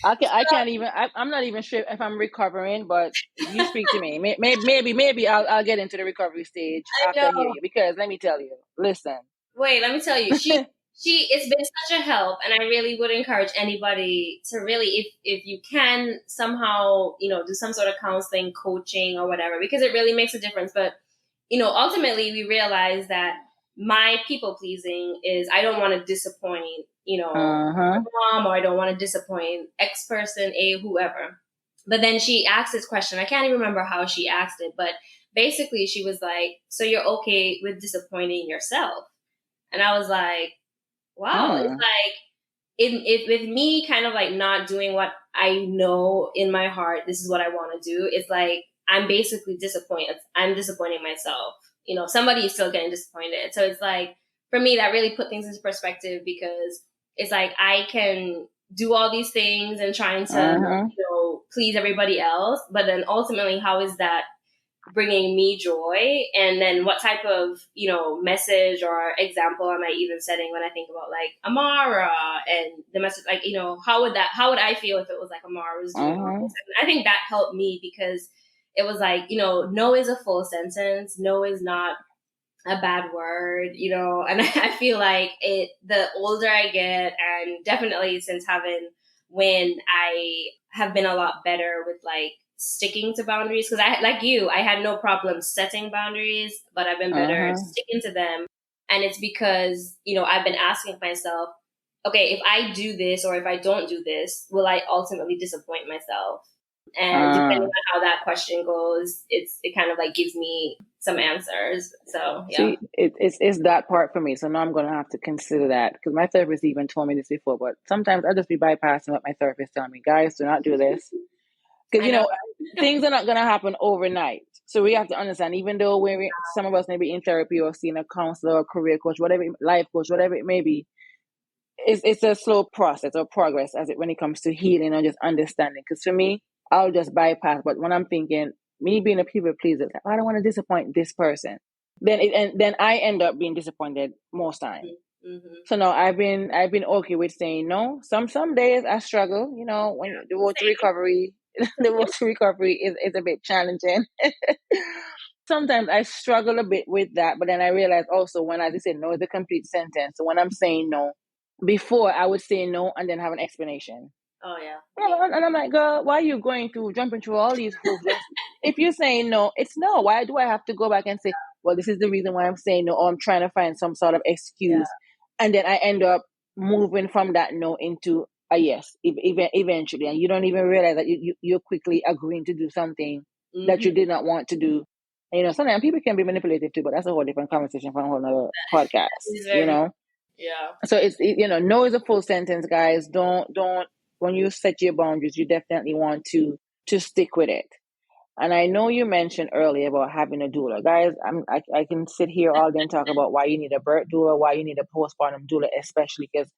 Speaker 1: I can't even. I'm not even sure if I'm recovering, but you speak to me. Maybe I'll get into the recovery stage after I hear you, because let me tell you. Listen.
Speaker 2: Wait, let me tell you. It's been such a help, and I really would encourage anybody to really, if you can somehow, do some sort of counseling, coaching, or whatever, because it really makes a difference. But, ultimately we realize that my people pleasing is, I don't want to disappoint, my mom, or I don't want to disappoint X person, whoever. But then she asked this question. I can't even remember how she asked it, but basically she was like, so you're okay with disappointing yourself? And I was like, wow, it's like, if with me kind of like not doing what I know in my heart, this is what I want to do, it's like, I'm basically disappointed. I'm disappointing myself. Somebody is still getting disappointed. So it's like, for me, that really put things into perspective, because it's like, I can do all these things and trying to, please everybody else. But then ultimately, how is that bringing me joy? And then what type of, message or example am I even setting when I think about like Amara and the message, like, how would I feel if it was like Amara was doing all this? And I think that helped me, because it was like, no is a full sentence. No is not a bad word, and I feel like the older I get, and definitely since when I have been a lot better with like sticking to boundaries, because I had no problem setting boundaries, but I've been better sticking to them. And it's because, I've been asking myself, okay, if I do this or if I don't do this, will I ultimately disappoint myself? And depending on how that question goes, it kind of like gives me some answers. So yeah.
Speaker 1: See, it's that part for me. So now I'm going to have to consider that, because my therapist even told me this before. But sometimes I just be bypassing what my therapist telling me. Guys, do not do this, because things are not going to happen overnight. So we have to understand, even though some of us may be in therapy or seeing a counselor or career coach, whatever, life coach, whatever it may be, it's a slow process or progress when it comes to healing or just understanding. Because for me, I'll just bypass. But when I'm thinking, me being a people pleaser, I don't want to disappoint this person, then I end up being disappointed most times. So no, I've been okay with saying no. Some days I struggle. When the road to recovery, is a bit challenging. Sometimes I struggle a bit with that, but then I realize also, when I just say no is a complete sentence. So when I'm saying no, before I would say no and then have an explanation.
Speaker 2: Oh yeah.
Speaker 1: And I'm like, girl, why are you jumping through all these hoops? If you're saying no, it's no. Why do I have to go back and say, well, this is the reason why I'm saying no, or I'm trying to find some sort of excuse, and then I end up moving from that no into a yes, eventually, and you don't even realize that you're quickly agreeing to do something that you did not want to do, Sometimes people can be manipulative too, but that's a whole different conversation for a whole nother podcast,
Speaker 2: It's very, yeah.
Speaker 1: So it's, no is a full sentence, guys. Don't, when you set your boundaries, you definitely want to stick with it. And I know you mentioned earlier about having a doula. Guys, I can sit here all day and talk about why you need a birth doula, why you need a postpartum doula, especially because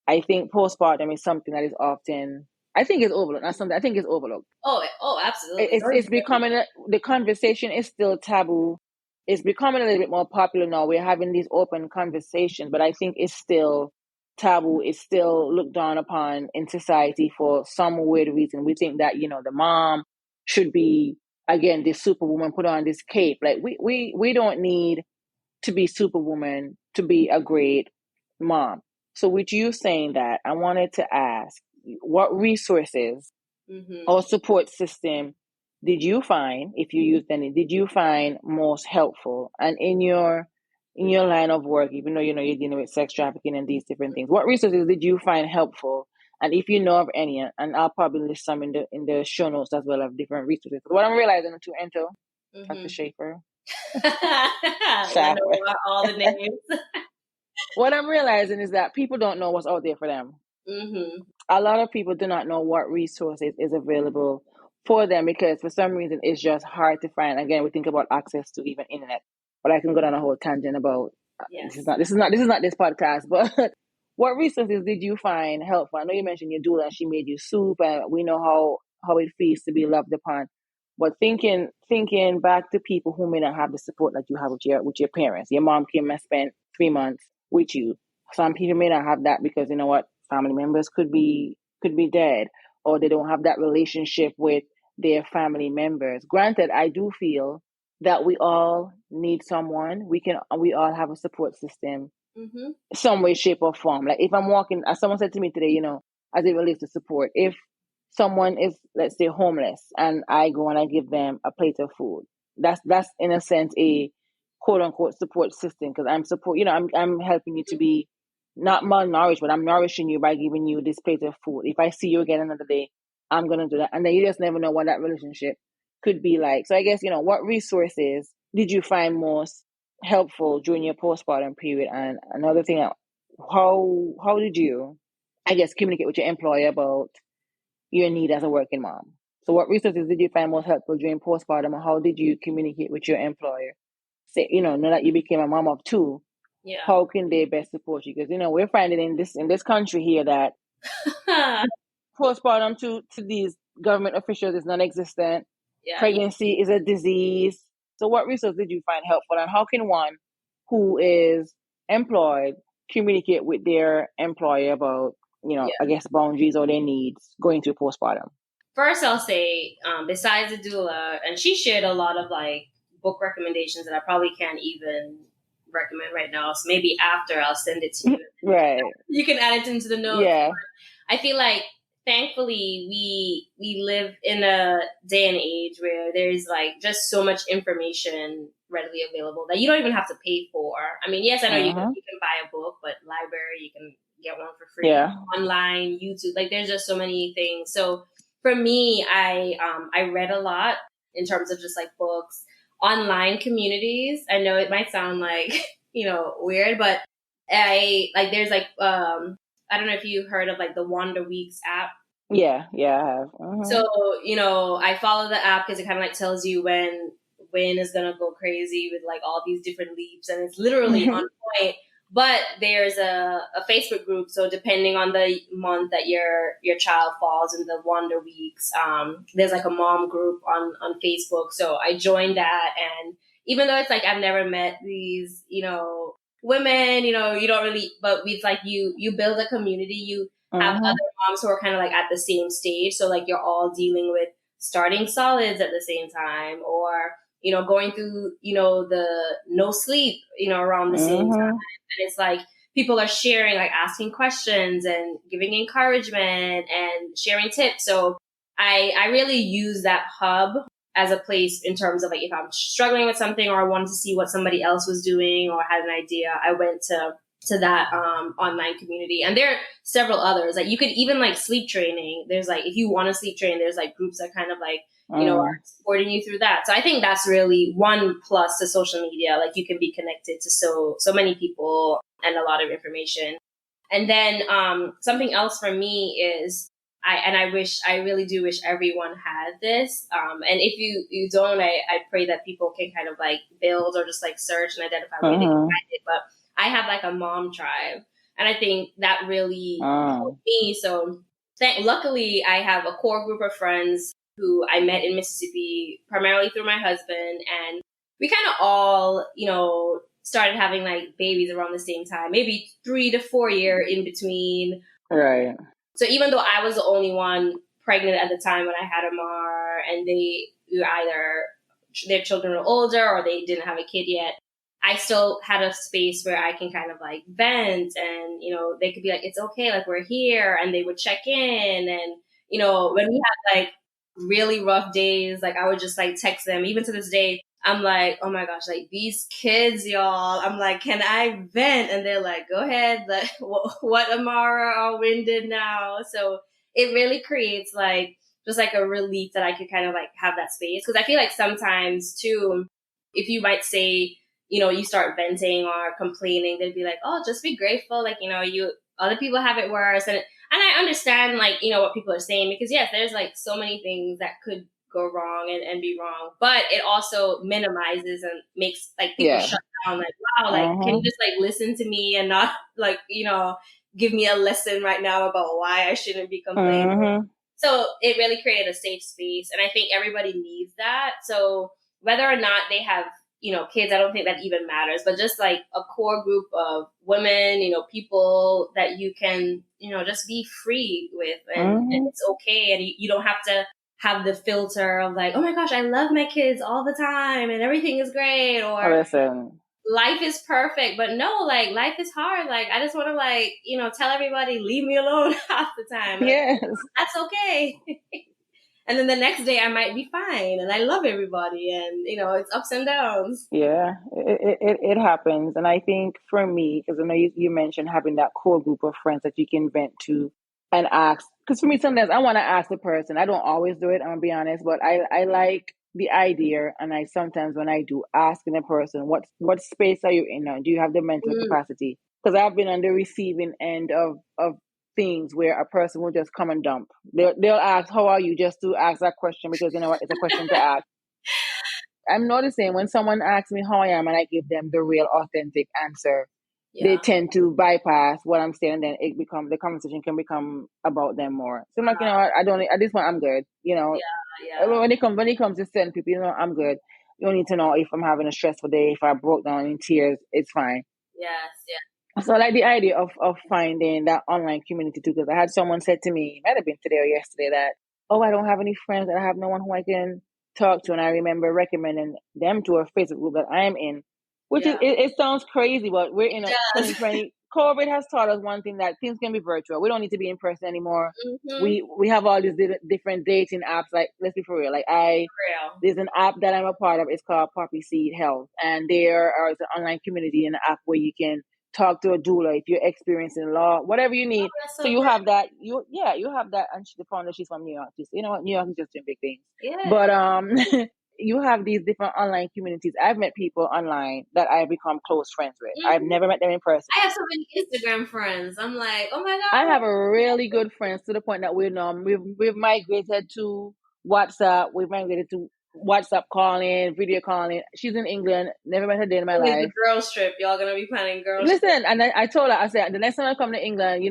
Speaker 1: I think postpartum is something that is often, I think it's overlooked. Not something I think it's overlooked.
Speaker 2: Oh, absolutely.
Speaker 1: It's becoming the conversation is still taboo. It's becoming a little bit more popular now. We're having these open conversations, but I think it's still taboo. It's still looked down upon in society for some weird reason. We think that the mom should be, again, this superwoman, put on this cape. Like we don't need to be superwoman to be a great mom. So with you saying that, I wanted to ask, what resources or support system did you find, if you used any, did you find most helpful? And in your line of work, even though you're dealing with sex trafficking and these different things, what resources did you find helpful? And if you know of any, and I'll probably list some in the show notes as well of different resources. What I'm realizing to enter, Dr. Schaffer,
Speaker 2: Lenore, all the names.
Speaker 1: What I'm realizing is that people don't know what's out there for them. A lot of people do not know what resources is available for them because for some reason it's just hard to find. Again, we think about access to even internet, but I can go down a whole tangent about this is not this podcast. But what resources did you find helpful? I know you mentioned your doula and she made you soup, and we know how it feels to be loved upon. But thinking back to people who may not have the support that you have with your parents. Your mom came and spent 3 months with you. Some people may not have that because you know what, family members could be dead, or they don't have that relationship with their family members. Granted, I do feel that we all need someone. We all have a support system, some way, shape, or form. Like if I'm walking, as someone said to me today, as it relates to support, if someone is, let's say, homeless, and I go and I give them a plate of food, that's in a sense a quote unquote support system because I'm support. I'm helping you to be not malnourished, but I'm nourishing you by giving you this plate of food. If I see you again another day, I'm gonna do that, and then you just never know what that relationship could be like. So I guess what resources did you find most helpful during your postpartum period? And another thing, how did you, I guess, communicate with your employer about your need as a working mom? So what resources did you find most helpful during postpartum, and how did you communicate with your employer? Say, now that you became a mom of two, how can they best support you? Because we're finding in this country here that postpartum to these government officials is non-existent. Pregnancy is a disease. So what resources did you find helpful, and how can one who is employed communicate with their employer about I guess boundaries or their needs going through postpartum?
Speaker 2: First, I'll say, besides the doula, and she shared a lot of like book recommendations that I probably can't even recommend right now. So maybe after I'll send it to you.
Speaker 1: Right.
Speaker 2: You can add it into the notes.
Speaker 1: Yeah.
Speaker 2: I feel like thankfully we live in a day and age where there's like just so much information readily available that you don't even have to pay for. I mean, yes, I know you can buy a book, but library, you can get one for free. Online, YouTube, like there's just so many things. So for me, I read a lot in terms of just like books, online communities. I know it might sound like, weird, but there's like, I don't know if you heard of like the Wonder Weeks app.
Speaker 1: Yeah, I have.
Speaker 2: So, I follow the app because it kind of like tells you when is going to go crazy with like all these different leaps, and it's literally on point. But there's a Facebook group. So depending on the month that your child falls in the Wonder Weeks, there's like a mom group on Facebook. So I joined that. And even though it's like, I've never met these, women, you don't really, but it's like you build a community, you have other moms who are kind of like at the same stage. So like you're all dealing with starting solids at the same time, or, going through, the no sleep, around the same time. And it's like people are sharing, like asking questions and giving encouragement and sharing tips. So I really use that hub as a place in terms of like if I'm struggling with something or I wanted to see what somebody else was doing or had an idea, I went to to that online community. And there are several others. Like you could even like sleep training. There's like, if you want to sleep train, there's like groups that kind of like, are supporting you through that. So I think that's really one plus to social media. Like you can be connected to so many people and a lot of information. And then something else for me is I really do wish everyone had this. And if you don't, I pray that people can kind of like build or just like search and identify where they can find it. But I have like a mom tribe, and I think that really helped me. So luckily, I have a core group of friends who I met in Mississippi primarily through my husband, and we kind of all, started having like babies around the same time, maybe 3 to 4 year in between.
Speaker 1: Right.
Speaker 2: So even though I was the only one pregnant at the time when I had Amar, and they either their children were older or they didn't have a kid yet, I still had a space where I can kind of like vent, and they could be like, it's okay, like we're here, and they would check in, and when we had like really rough days, like I would just like text them. Even to this day, I'm like, oh my gosh, like these kids, y'all. I'm like, can I vent? And they're like, go ahead. Like, what Amara or Win did now. So it really creates like just like a relief that I could kind of like have that space. Because I feel like sometimes too, if you might say, you start venting or complaining, they'd be like, oh, just be grateful. Like, you other people have it worse. And I understand like, what people are saying, because yes, there's like so many things that could go wrong and be wrong, but it also minimizes and makes like people shut down, like, wow, like can you just like listen to me and not like give me a lesson right now about why I shouldn't be complaining. So it really created a safe space, and I think everybody needs that. So whether or not they have kids, I don't think that even matters, but just like a core group of women, people that you can just be free with, and it's okay, and you don't have to have the filter of like, oh my gosh, I love my kids all the time and everything is great, or
Speaker 1: listen,
Speaker 2: life is perfect. But no, like life is hard. Like I just want to like, tell everybody, leave me alone half the time. Like,
Speaker 1: yes,
Speaker 2: that's okay. And then the next day I might be fine, and I love everybody, and it's ups and downs.
Speaker 1: Yeah, it happens. And I think for me, because I know you mentioned having that core group of friends that you can vent to and ask. Because for me, sometimes I want to ask the person. I don't always do it, I'm gonna be honest, but I like the idea, and I sometimes when I do ask the person, what space are you in now? Do you have the mental capacity? Because I've been on the receiving end of things where a person will just come and dump. They'll ask, how are you, just to ask that question, because you know what, it's a question to ask. I'm noticing when someone asks me how I am and I give them the real authentic answer, they tend to bypass what I'm saying, and then the conversation can become about them more. So I'm like, what, I don't, at this point I'm good. When it comes to certain people, I'm good. You don't need to know if I'm having a stressful day, if I broke down in tears, it's fine.
Speaker 2: Yes.
Speaker 1: So I like the idea of finding that online community too, because I had someone said to me, it might have been today or yesterday, that, oh, I don't have any friends, I have no one who I can talk to. And I remember recommending them to a Facebook group that I'm in, which is, it sounds crazy, but we're in 2020. COVID has taught us one thing, that things can be virtual. We don't need to be in person anymore. We have all these different dating apps. Like, let's be for real. Like there's an app that I'm a part of. It's called Poppy Seed Health, and there is an online community and an app where you can talk to a doula if you're experiencing law, whatever you need. So you have that. You have that. And the founder, she's from New York. You know what? New York is just doing big things.
Speaker 2: Yeah.
Speaker 1: But you have these different online communities. I've met people online that I've become close friends with. I've never met them in person.
Speaker 2: I have so many Instagram friends. I'm like, oh my God.
Speaker 1: I have a really good friends to the point that we've migrated to WhatsApp. We've migrated to WhatsApp calling, video calling. She's in England. Never met her day in my life.
Speaker 2: The girls trip. Y'all gonna be planning girls.
Speaker 1: Listen, and I told her, I said, the next time I come to England,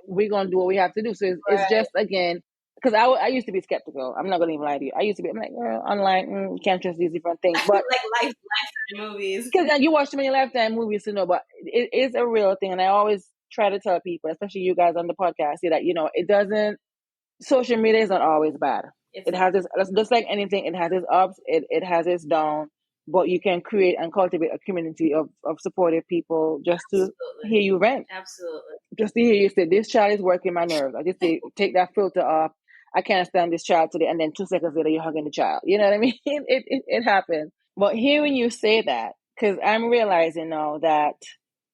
Speaker 1: we're gonna do what we have to do. So it's just, again, because I used to be skeptical. I'm not gonna even lie to you. I used to be. I'm like, online, you can't trust these different things. But
Speaker 2: like lifetime movies.
Speaker 1: Because you watch too many Lifetime movies to know, but it is a real thing. And I always try to tell people, especially you guys on the podcast, that it doesn't. Social media is not always bad. It has its, just like anything, it has its ups, it has its downs, but you can create and cultivate a community of supportive people just to hear you rant.
Speaker 2: Absolutely.
Speaker 1: Just to hear you say, this child is working my nerves. I just say, take that filter off. I can't stand this child today. And then 2 seconds later, you're hugging the child. You know what I mean? It happens. But hearing you say that, because I'm realizing now that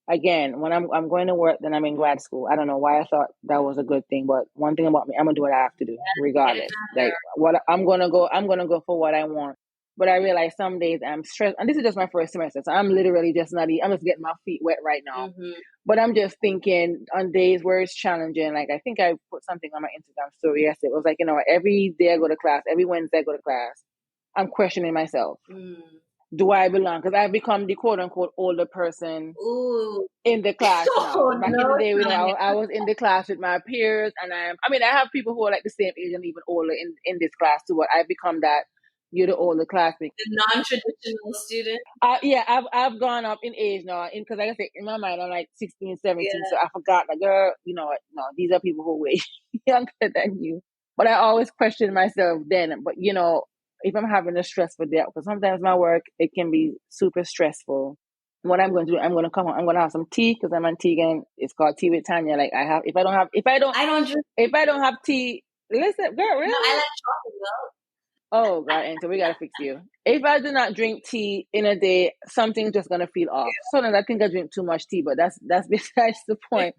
Speaker 1: again, when I'm going to work, then I'm in grad school. I don't know why I thought that was a good thing, but one thing about me, I'm gonna do what I have to do,
Speaker 2: Get it
Speaker 1: regardless.
Speaker 2: done,
Speaker 1: Like
Speaker 2: girl.
Speaker 1: what I'm gonna go for what I want. But I realize some days I'm stressed, and this is just my first semester, so I'm literally just not. I'm just getting my feet wet right now.
Speaker 2: Mm-hmm.
Speaker 1: But I'm just thinking on days where it's challenging. Like I think I put something on my Instagram story yesterday. It was like, every day I go to class, every Wednesday I go to class, I'm questioning myself.
Speaker 2: Mm.
Speaker 1: Do I belong? Because I've become the quote unquote older person
Speaker 2: Ooh.
Speaker 1: in the class now.
Speaker 2: Oh
Speaker 1: Because back in the
Speaker 2: no,
Speaker 1: day,
Speaker 2: Tanya.
Speaker 1: I was in the class with my peers, and I have people who are like the same age and even older in this class too. But I've become that you're the older classmate.
Speaker 2: The non-traditional student.
Speaker 1: Yeah, I've gone up in age now. Because like I said, in my mind, I'm like 16, 17.
Speaker 2: Yeah.
Speaker 1: So I forgot, like, girl, you know what? No, these are people who are way younger than you. But I always question myself then. But if I'm having a stressful day, because sometimes my work it can be super stressful. What I'm going to do, I'm going to come home. I'm going to have some tea because I'm Antiguan. It's called tea with Tanya. Like I have,
Speaker 2: I don't drink.
Speaker 1: if I don't have tea, listen, girl,
Speaker 2: No, I
Speaker 1: really?
Speaker 2: like chocolate milk.
Speaker 1: Oh God, and so we gotta fix you. If I do not drink tea in a day, something's just gonna feel off. Sometimes I think I drink too much tea, but that's besides the point.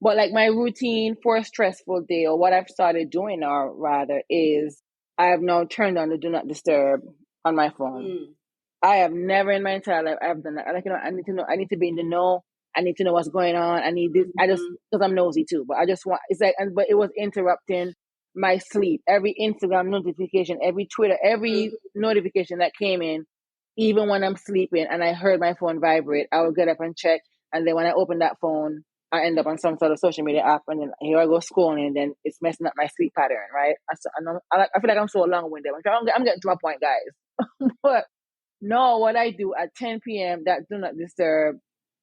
Speaker 1: But like my routine for a stressful day, or what I've started doing now rather, is I have now turned on the do not disturb on my phone.
Speaker 2: Mm.
Speaker 1: I have never in my entire life I've done that. Like I need to know. I need to be in the know. I need to know what's going on. I need this. I just
Speaker 2: Mm-hmm.
Speaker 1: because I'm nosy too. But I just want. It's like, but it was interrupting my sleep. Every Instagram notification, every Twitter, every
Speaker 2: Mm-hmm.
Speaker 1: notification that came in, even when I'm sleeping and I heard my phone vibrate, I would get up and check. And then when I open that phone, I end up on some sort of social media app, and then here I go scrolling, and then it's messing up my sleep pattern, right? I feel like I'm so long-winded. I'm getting to my point, guys. But no, what I do at 10 p.m., that do not disturb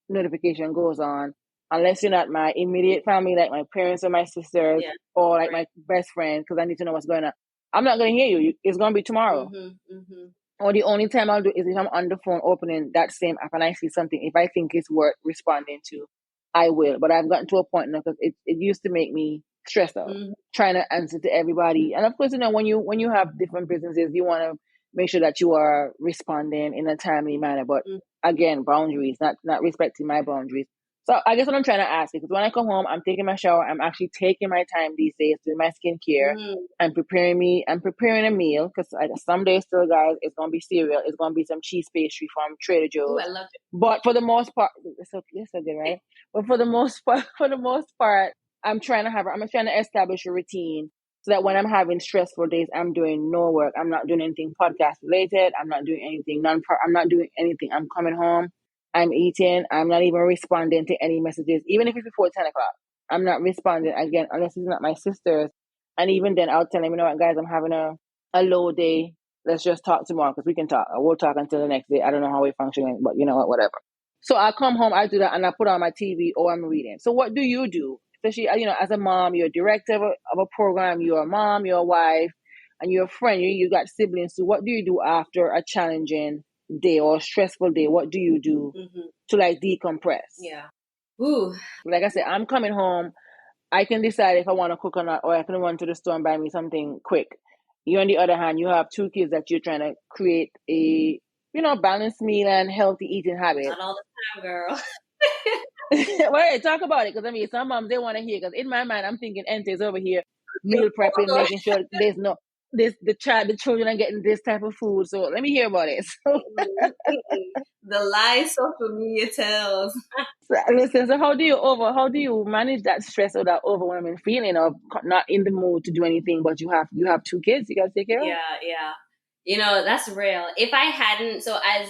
Speaker 1: notification goes on, unless you're not my immediate family, like my parents or my sisters,
Speaker 2: Yeah.
Speaker 1: or like
Speaker 2: Right.
Speaker 1: my best friend, because I need to know what's going on. I'm not going to hear you. It's going to be tomorrow.
Speaker 2: Mm-hmm. Mm-hmm.
Speaker 1: Or the only time I'll do is if I'm on the phone opening that same app and I see something, if I think it's worth responding to, I will. But I've gotten to a point now because it used to make me stressed out,
Speaker 2: Mm-hmm.
Speaker 1: trying to answer to everybody. And of course, when you have different businesses, you want to make sure that you are responding in a timely manner. But again, boundaries, not respecting my boundaries. So I guess what I'm trying to ask is, because when I come home, I'm taking my shower. I'm actually taking my time these days doing my skincare.
Speaker 2: Mm-hmm.
Speaker 1: I'm preparing a meal because some days still, guys, it's gonna be cereal. It's gonna be some cheese pastry from Trader
Speaker 2: Ooh, I
Speaker 1: Joe's.
Speaker 2: love it.
Speaker 1: But for the most part, it's so good, right? But for the most part, I'm trying to establish a routine so that when I'm having stressful days, I'm doing no work. I'm not doing anything podcast related. I'm not doing anything I'm not doing anything. I'm coming home. I'm eating. I'm not even responding to any messages, even if it's before 10 o'clock. I'm not responding again unless it's not my sisters, and even then, I'll tell him, you know what, guys, I'm having a low day. Let's just talk tomorrow because we can talk. We'll talk until the next day. I don't know how we're functioning, but you know what, whatever. So I come home, I do that, and I put on my TV or I'm reading. So what do you do? Especially, as a mom, you're a director of a program, you're a mom, you're a wife, and you're a friend. You got siblings. So what do you do after a challenging day or a stressful day? What do you do
Speaker 2: Mm-hmm.
Speaker 1: to like decompress?
Speaker 2: Yeah. Ooh.
Speaker 1: Like I said, I'm coming home. I can decide if I want to cook or not, or I can run to the store and buy me something quick. You, on the other hand, you have two kids that you're trying to create a, balanced meal and healthy eating habit.
Speaker 2: Not all the time, girl.
Speaker 1: Well, talk about it, because some moms they want to hear. Because in my mind, I'm thinking Ente over here meal prepping, making sure there's no the children are getting this type of food. So let me hear about it. So,
Speaker 2: The lies social media tells.
Speaker 1: listen. So how do you manage that stress or that overwhelming feeling of not in the mood to do anything, but you have two kids you got to take care of?
Speaker 2: Yeah, yeah. That's real. If I hadn't, so as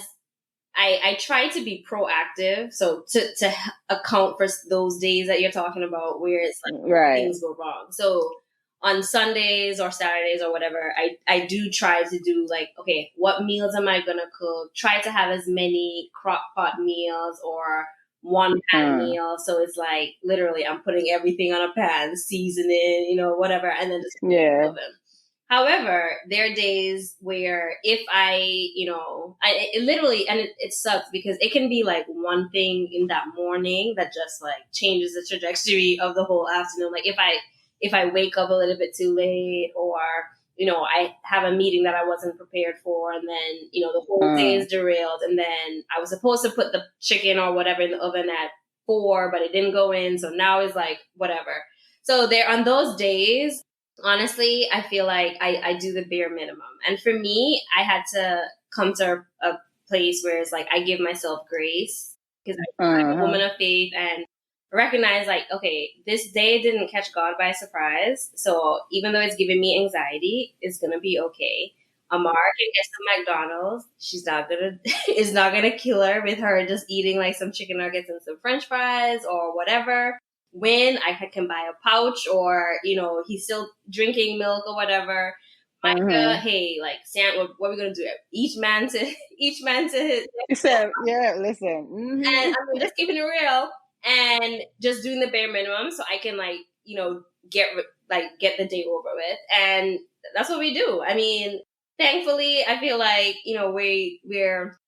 Speaker 2: I try to be proactive, so to account for those days that you're talking about where it's like
Speaker 1: Right.
Speaker 2: things go wrong. So on Sundays or Saturdays or whatever, I do try to do like, okay, what meals am I gonna cook? Try to have as many crock pot meals or one pan
Speaker 1: Mm.
Speaker 2: meal. So it's like literally I'm putting everything on a pan, seasoning, whatever, and then just
Speaker 1: Yeah.
Speaker 2: oven. However, there are days where if it literally, and it sucks because it can be like one thing in that morning that just like changes the trajectory of the whole afternoon. Like if I wake up a little bit too late, or I have a meeting that I wasn't prepared for, and then the whole day
Speaker 1: Mm.
Speaker 2: is derailed, and then I was supposed to put the chicken or whatever in the oven at 4, but it didn't go in. So now it's like, whatever. So there on those days, honestly, I feel like I do the bare minimum. And for me, I had to come to a place where it's like I give myself grace because I'm a woman of faith and recognize like, okay, this day didn't catch God by surprise. So even though it's giving me anxiety, it's gonna be okay. Amara can get some McDonald's. She's not gonna it's not gonna kill her with her just eating like some chicken nuggets and some French fries or whatever. When I can buy a pouch or, he's still drinking milk or whatever. Micah, hey, like, Sam, what are we gonna do? Each man to his.
Speaker 1: Yeah, listen.
Speaker 2: And I mean, just keeping it real and just doing the bare minimum so I can get the day over with. And that's what we do. I mean, thankfully, I feel like, we're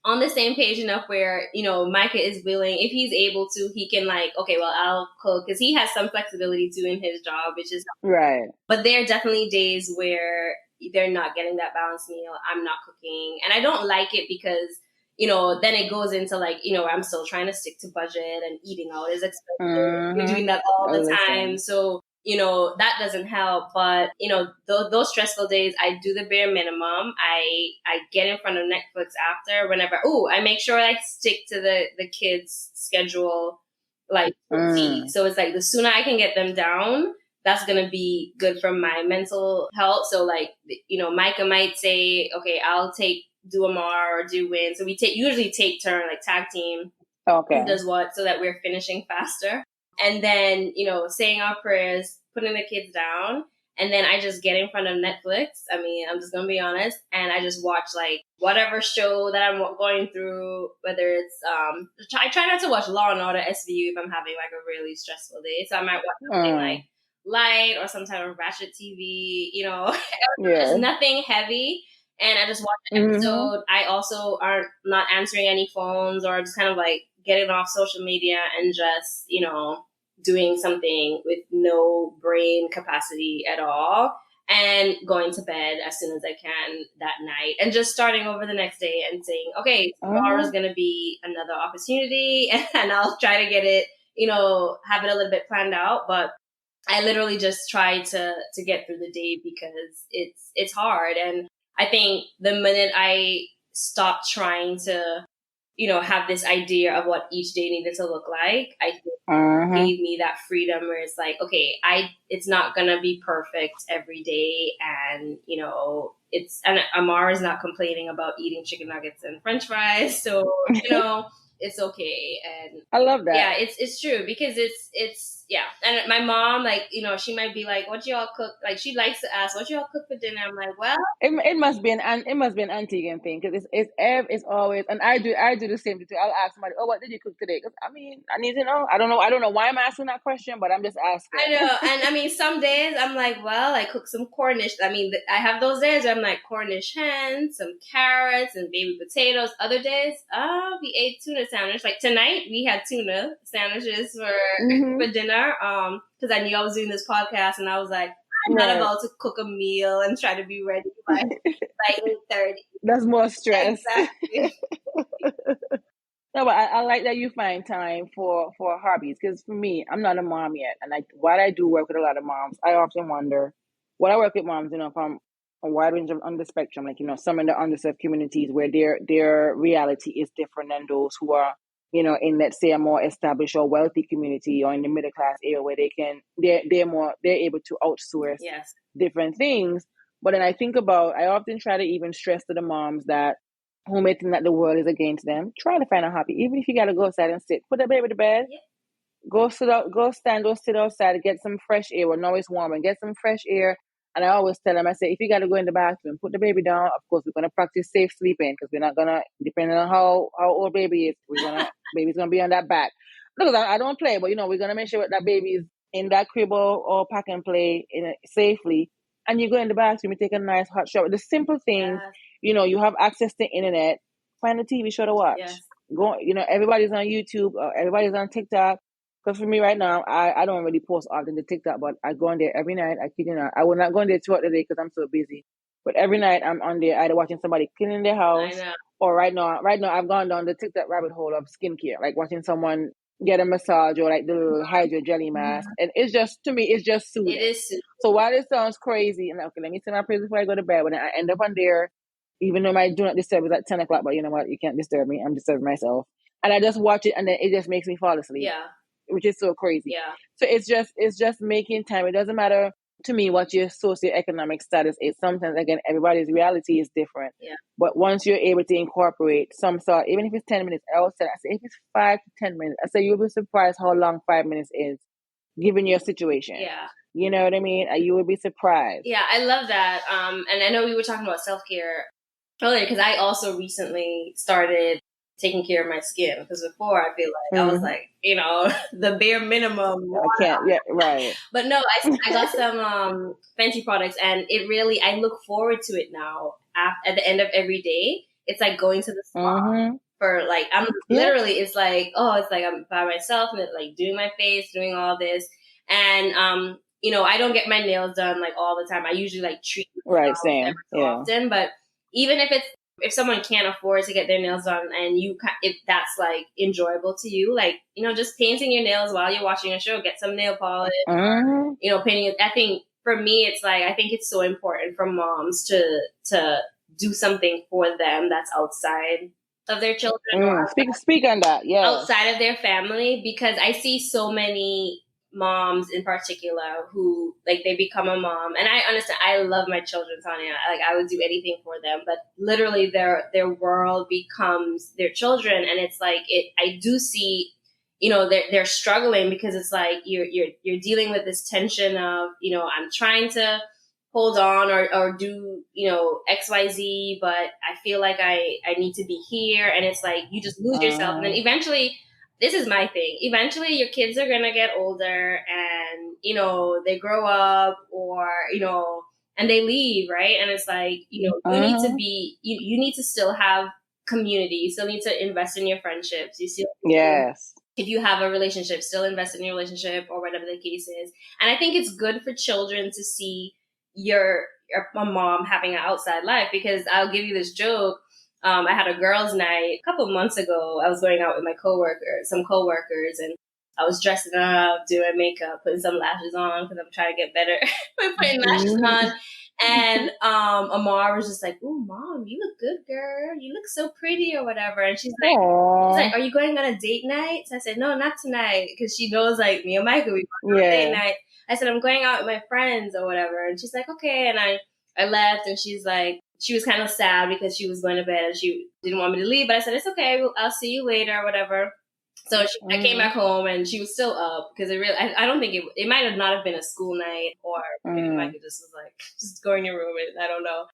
Speaker 2: on the same page enough where, Micah is willing, if he's able to, he can okay, well, I'll cook because he has some flexibility too in his job, which is
Speaker 1: right.
Speaker 2: But there are definitely days where they're not getting that balanced meal. I'm not cooking and I don't like it because, then it goes into I'm still trying to stick to budget and eating out is expensive. We're doing that all the time. So, that doesn't help. But, those stressful days, I do the bare minimum. I get in front of Netflix after whenever, I make sure I stick to the kids' schedule, So it's the sooner I can get them down, that's going to be good for my mental health. So Micah might say, okay, I'll do Amar or do Win. So we usually take turn, tag team.
Speaker 1: Okay.
Speaker 2: Who does what so that we're finishing faster. And then, saying our prayers, putting the kids down. And then I just get in front of Netflix. I mean, I'm just going to be honest. And I just watch whatever show that I'm going through, whether it's, I try not to watch Law and Order SVU if I'm having a really stressful day. So I might watch something light or some type of ratchet TV, There's nothing heavy. And I just watch an episode. I also are not answering any phones or just kind of getting off social media and just, doing something with no brain capacity at all and going to bed as soon as I can that night and just starting over the next day and saying, okay, tomorrow's going to be another opportunity and I'll try to get it, have it a little bit planned out. But I literally just try to get through the day because it's hard. And I think the minute I stopped trying to, have this idea of what each day needed to look like, I think it gave me that freedom where it's okay, it's not gonna be perfect every day, and and Amar is not complaining about eating chicken nuggets and French fries, so it's okay. And
Speaker 1: I love that.
Speaker 2: Yeah, it's true because it's yeah. And my mom, she might be like, "What y'all cook?" She likes to ask, "What y'all cook for dinner?" I'm like, "Well,
Speaker 1: it must be an Antiguan thing because it's always, and I do the same thing too. I'll ask somebody, "Oh, what did you cook today?" Because I mean, I need to know. I don't know why I'm asking that question, but I'm just asking.
Speaker 2: I know, and I mean, some days I'm like, well, I cook some Cornish. I mean, I have those days where I'm like Cornish hens, some carrots, and baby potatoes. Other days, we ate tuna sandwich. Like tonight, we had tuna sandwiches for dinner. Because I knew I was doing this podcast, and I was like, I'm not about to cook a meal and try to be ready by 8:30.
Speaker 1: That's more stress.
Speaker 2: Exactly.
Speaker 1: No, but I like that you find time for hobbies because for me, I'm not a mom yet, and while I do work with a lot of moms, I often wonder. Well, I work with moms, from a wide range on the spectrum, some in the underserved communities where their reality is different than those who are, in, let's say, a more established or wealthy community or in the middle class area where they're able to outsource different things. But then I often try to even stress to the moms that who may think that the world is against them, try to find a hobby. Even if you gotta go outside and sit, put the baby to bed, go sit outside, get some fresh air. Well, now it's warm, and get some fresh air. And I always tell them, I say, if you gotta go in the bathroom, put the baby down. Of course, we're gonna practice safe sleeping because we're not gonna, depending on how old baby is, baby's gonna be on that back. Look, I don't play, but we're gonna make sure that baby's in that crib or pack and play safely. And you go in the bathroom, you take a nice hot shower. The simple things. You have access to internet, find a TV show to watch. Go, everybody's on YouTube, everybody's on TikTok. Because for me right now, I don't really post often to TikTok, but I go on there every night. I kid you not. I will not go on there throughout the day because I'm so busy. But every night I'm on there either watching somebody cleaning their house, or right now I've gone down the TikTok rabbit hole of skincare, like watching someone get a massage or like the little hydro jelly mask. And it's just, to me, it's just soothing.
Speaker 2: It is soothing.
Speaker 1: So while it sounds crazy, and okay, let me say my prayers before I go to bed, when I end up on there, even though my do not disturb is at 10 o'clock, but you know what? You can't disturb me. I'm disturbing myself. And I just watch it and then it just makes me fall asleep.
Speaker 2: Yeah.
Speaker 1: Which is so crazy.
Speaker 2: Yeah.
Speaker 1: So it's just making time. It doesn't matter to me what your socioeconomic status is. Sometimes, again, everybody's reality is different.
Speaker 2: Yeah.
Speaker 1: But once you're able to incorporate some sort, even if it's 10 minutes, I say if it's 5 to 10 minutes, I say you'll be surprised how long 5 minutes is, given your situation.
Speaker 2: Yeah.
Speaker 1: You know what I mean? You would be surprised.
Speaker 2: Yeah, I love that. And I know we were talking about self-care earlier because I also recently started taking care of my skin, because before I feel like I was like, you know, the bare minimum.
Speaker 1: I can't. Yeah, right.
Speaker 2: But no, I got some Fenty products, and it really, I look forward to it now. At the end of every day, it's like going to the spa for like, I'm literally, it's like, oh, it's like I'm by myself and like doing my face, doing all this. And, you know, I don't get my nails done like all the time. I usually like treat myself every so often. But even if someone can't afford to get their nails done and if that's like enjoyable to you, like, you know, just painting your nails while you're watching a show, get some nail polish, or, you know, painting it. I think for me, it's like, I think it's so important for moms to do something for them that's outside of their children.
Speaker 1: Speak on that. Yeah.
Speaker 2: Outside of their family, because I see so many moms in particular who like they become a mom, and I understand, I love my children, Tanya, like I would do anything for them, but literally their world becomes their children. And it's like I do see, you know, they're struggling, because it's like you're dealing with this tension of, you know, I'm trying to hold on or do, you know, XYZ, but I feel like I need to be here, and it's like you just lose yourself. And then eventually, this is my thing, eventually your kids are gonna get older and, you know, they grow up, or, you know, and they leave, right? And it's like, you know, you need to be, you need to still have community, you still need to invest in your friendships, you still if you have a relationship, still invest in your relationship, or whatever the case is. And I think it's good for children to see a mom having an outside life, because I'll give you this joke. I had a girls' night a couple months ago. I was going out with some coworkers, and I was dressing up, doing makeup, putting some lashes on, because I'm trying to get better with putting lashes on. And Amar was just like, "Ooh, mom, you look good, girl. You look so pretty," or whatever. And she's like, "Are you going on a date night?" So I said, "No, not tonight," because she knows like me and Michael, we go on a date night. I said, "I'm going out with my friends," or whatever. And she's like, "Okay." And I left, and she's like, she was kind of sad because she was going to bed and she didn't want me to leave. But I said, "It's okay. I'll see you later," or whatever. So I came back home, and she was still up, because I don't think it might have not have been a school night, or maybe Michael just was like, just go in your room, and I don't know.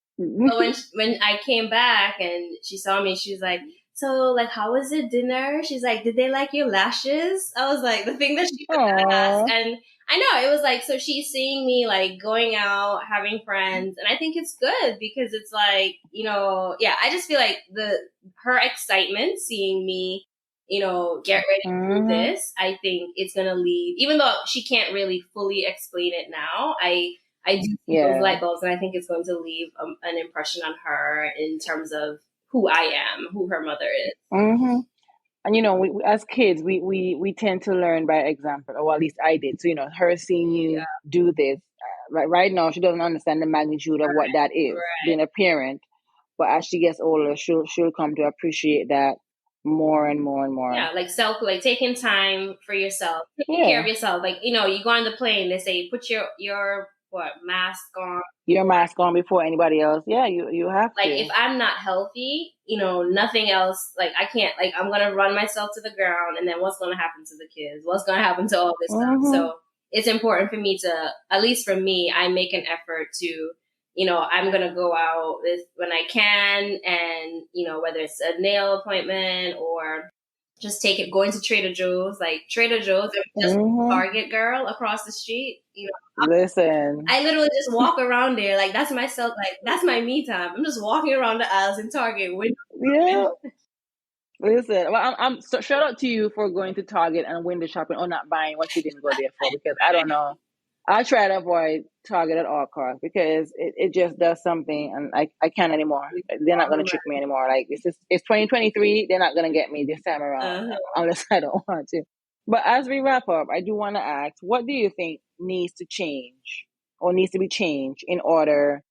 Speaker 2: But when I came back and she saw me, she was like, "So, like, how was it dinner?" She's like, "Did they like your lashes?" I was like, the thing that she would ask. And I know, it was like, so she's seeing me like going out, having friends. And I think it's good, because it's like, you know, yeah, I just feel like her excitement seeing me, you know, get ready for this, I think it's going to leave, even though she can't really fully explain it now. I do see those light bulbs, and I think it's going to leave an impression on her in terms of who I am, who her mother is.
Speaker 1: And, you know, we as kids, we tend to learn by example, or at least I did. So, you know, her seeing you do this, right now, she doesn't understand the magnitude of what that is, being a parent. But as she gets older, she'll come to appreciate that more and more and more.
Speaker 2: Yeah, like taking time for yourself, taking care of yourself. Like, you know, you go on the plane, they say, put your mask on. Your
Speaker 1: mask on before anybody else. Yeah, you have
Speaker 2: to.
Speaker 1: Like,
Speaker 2: if I'm not healthy, you know, nothing else, like, I can't, like, I'm going to run myself to the ground, and then what's going to happen to the kids? What's going to happen to all this stuff? So it's important for me to, at least for me, I make an effort to, you know, I'm going to go out when I can, and, you know, whether it's a nail appointment or just going to Trader Joe's, like Trader Joe's, I'm just Target girl across the street. You know,
Speaker 1: listen,
Speaker 2: I literally just walk around there. Like, that's myself. Like, that's my me time. I'm just walking around the aisles in Target.
Speaker 1: Listen, well, I'm so shout out to you for going to Target and window shopping, or not buying what you didn't go there for, because I don't know. I try to avoid Target at all costs, because it just does something, and I can't anymore. They're not going to trick me anymore. Like, it's 2023. They're not going to get me this time around unless I don't want to. But as we wrap up, I do want to ask, what do you think needs to change or needs to be changed in order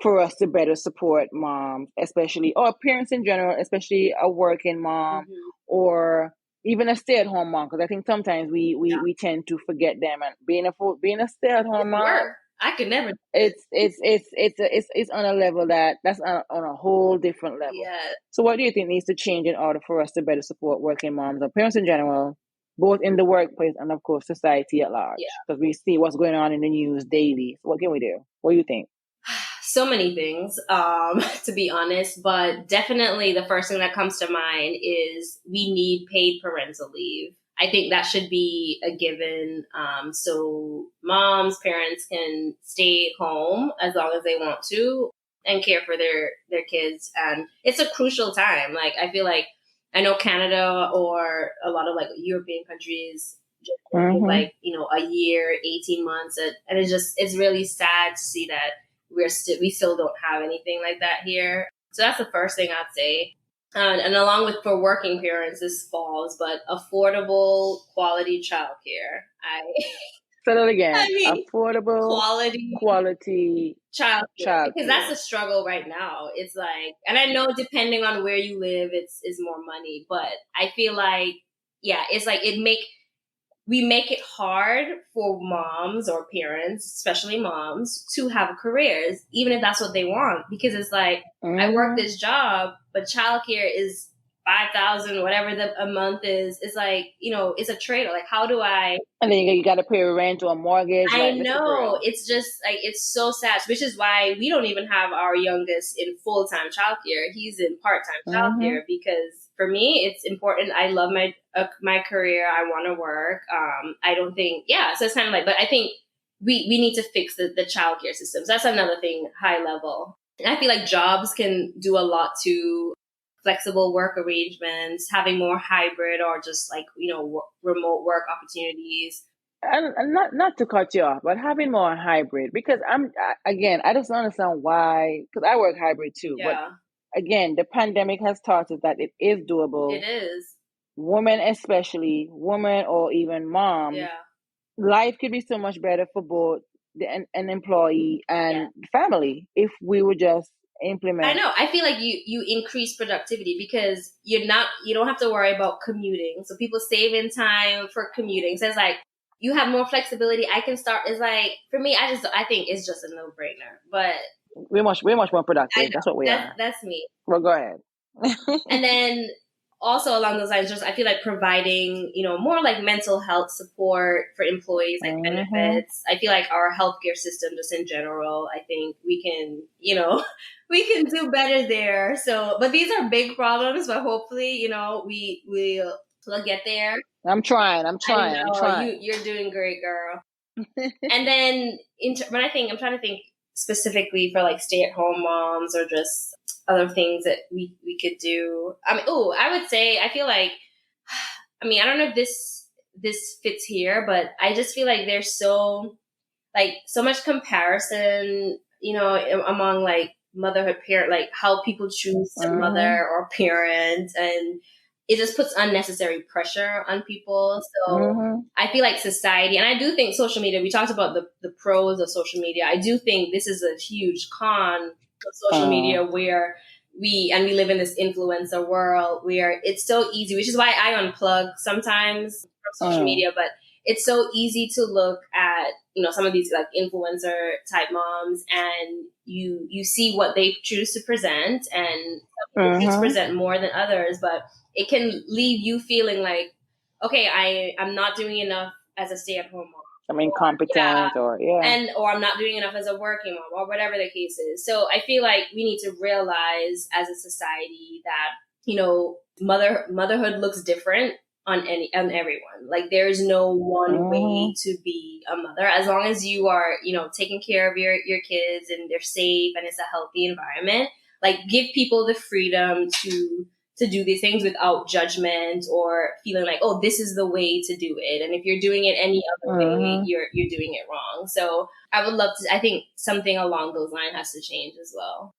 Speaker 1: for us to better support moms, especially, or parents in general, especially a working mom
Speaker 2: Mm-hmm.
Speaker 1: or even a stay-at-home mom? Because I think sometimes we tend to forget them. And being a stay-at-home
Speaker 2: It's work.
Speaker 1: mom,
Speaker 2: I could never do it.
Speaker 1: it's on a level that's on a whole different level.
Speaker 2: Yeah.
Speaker 1: So, what do you think needs to change in order for us to better support working moms or parents in general, both in the workplace and of course society at large?
Speaker 2: Yeah.
Speaker 1: Because we see what's going on in the news daily. So, what can we do? What do you think?
Speaker 2: So many things, to be honest, but definitely the first thing that comes to mind is we need paid parental leave. I think that should be a given. So moms, parents can stay home as long as they want to and care for their kids. And it's a crucial time. Like, I feel like I know Canada or a lot of like European countries just give
Speaker 1: Mm-hmm.
Speaker 2: like, a year, 18 months. And it's really sad to see that we still don't have anything like that here. So that's the first thing I'd say. And along with for working parents, this falls, but affordable quality childcare.
Speaker 1: Say that
Speaker 2: I
Speaker 1: again.
Speaker 2: mean,
Speaker 1: Affordable,
Speaker 2: quality
Speaker 1: quality
Speaker 2: childcare, because that's
Speaker 1: childcare.
Speaker 2: a struggle right now. It's like, and I know depending on where you live, it's more money, but I feel like, yeah, it's like we make it hard for moms or parents, especially moms, to have careers, even if that's what they want. Because it's like, I work
Speaker 1: Mm-hmm.
Speaker 2: this job, but childcare is 5,000, whatever a month is. It's like, it's a trade. Like, how do I?
Speaker 1: And then you got to pay rent or a mortgage.
Speaker 2: I
Speaker 1: Like, let's be for
Speaker 2: know,
Speaker 1: real.
Speaker 2: it's just like, it's so sad, which is why we don't even have our youngest in full time childcare. He's in part time
Speaker 1: Mm-hmm.
Speaker 2: childcare because for me, it's important. I love my career. I want to work. I don't think, yeah. So it's kind of like, but I think we need to fix the childcare systems. That's another thing, high level. And I feel like jobs can do a lot to flexible work arrangements, having more hybrid or just like, remote work opportunities.
Speaker 1: And not to cut you off, but having more hybrid because again, I just don't understand why. Because I work hybrid too, but
Speaker 2: Yeah,
Speaker 1: again, the pandemic has taught us that it is
Speaker 2: it
Speaker 1: doable.
Speaker 2: is.
Speaker 1: Women, especially women or even moms,
Speaker 2: Yeah.
Speaker 1: life could be so much better for both an employee
Speaker 2: Yeah.
Speaker 1: and family if we would just
Speaker 2: I
Speaker 1: implement.
Speaker 2: know. I feel like you increase productivity because you don't have to worry about commuting. So people save in time for commuting. So it's like you have more flexibility. I can start. It's like for me, I think it's just a no brainer. But
Speaker 1: We're much more
Speaker 2: I
Speaker 1: productive.
Speaker 2: know
Speaker 1: That's what we are.
Speaker 2: that's me.
Speaker 1: Well, go ahead.
Speaker 2: And then also along those lines, just I feel like providing, more like mental health support for employees, like
Speaker 1: Mm-hmm.
Speaker 2: benefits. I feel like our healthcare system, just in general, I think we can, we can do better there. So, but these are big problems, but hopefully, we'll get there.
Speaker 1: I'm trying. I'm
Speaker 2: I
Speaker 1: trying. I'm
Speaker 2: know
Speaker 1: trying.
Speaker 2: you're doing great, girl. And then when I'm trying to think specifically for like stay at home moms or just other things that we could do. I mean, I would say I feel like, I mean, I don't know if this fits here, but I just feel like there's so much comparison, among like motherhood parent, like how people choose to
Speaker 1: Mm-hmm.
Speaker 2: mother or parent, and it just puts unnecessary pressure on people. So
Speaker 1: Mm-hmm.
Speaker 2: I feel like society, and I do think social media, we talked about the pros of social media. I do think this is a huge con of social
Speaker 1: Uh,
Speaker 2: media where we live in this influencer world where it's so easy, which is why I unplug sometimes from social
Speaker 1: uh,
Speaker 2: media, but it's so easy to look at, some of these like influencer type moms, and you see what they choose to present, and some people choose to
Speaker 1: mm-hmm.
Speaker 2: present more than others, but it can leave you feeling like, okay, I'm not doing enough as a stay at home mom.
Speaker 1: I'm
Speaker 2: Or, yeah,
Speaker 1: incompetent or yeah.
Speaker 2: or I'm not doing enough as a working mom, or whatever the case is. So I feel like we need to realize as a society that, motherhood looks different on everyone. Like there is no one
Speaker 1: Mm-hmm.
Speaker 2: way to be a mother. As long as you are, taking care of your kids and they're safe and it's a healthy environment, like give people the freedom to do these things without judgment or feeling like, oh, this is the way to do it. And if you're doing it any other way,
Speaker 1: Mm-hmm.
Speaker 2: you're doing it wrong. So I would love to, I think something along those lines has to change as well.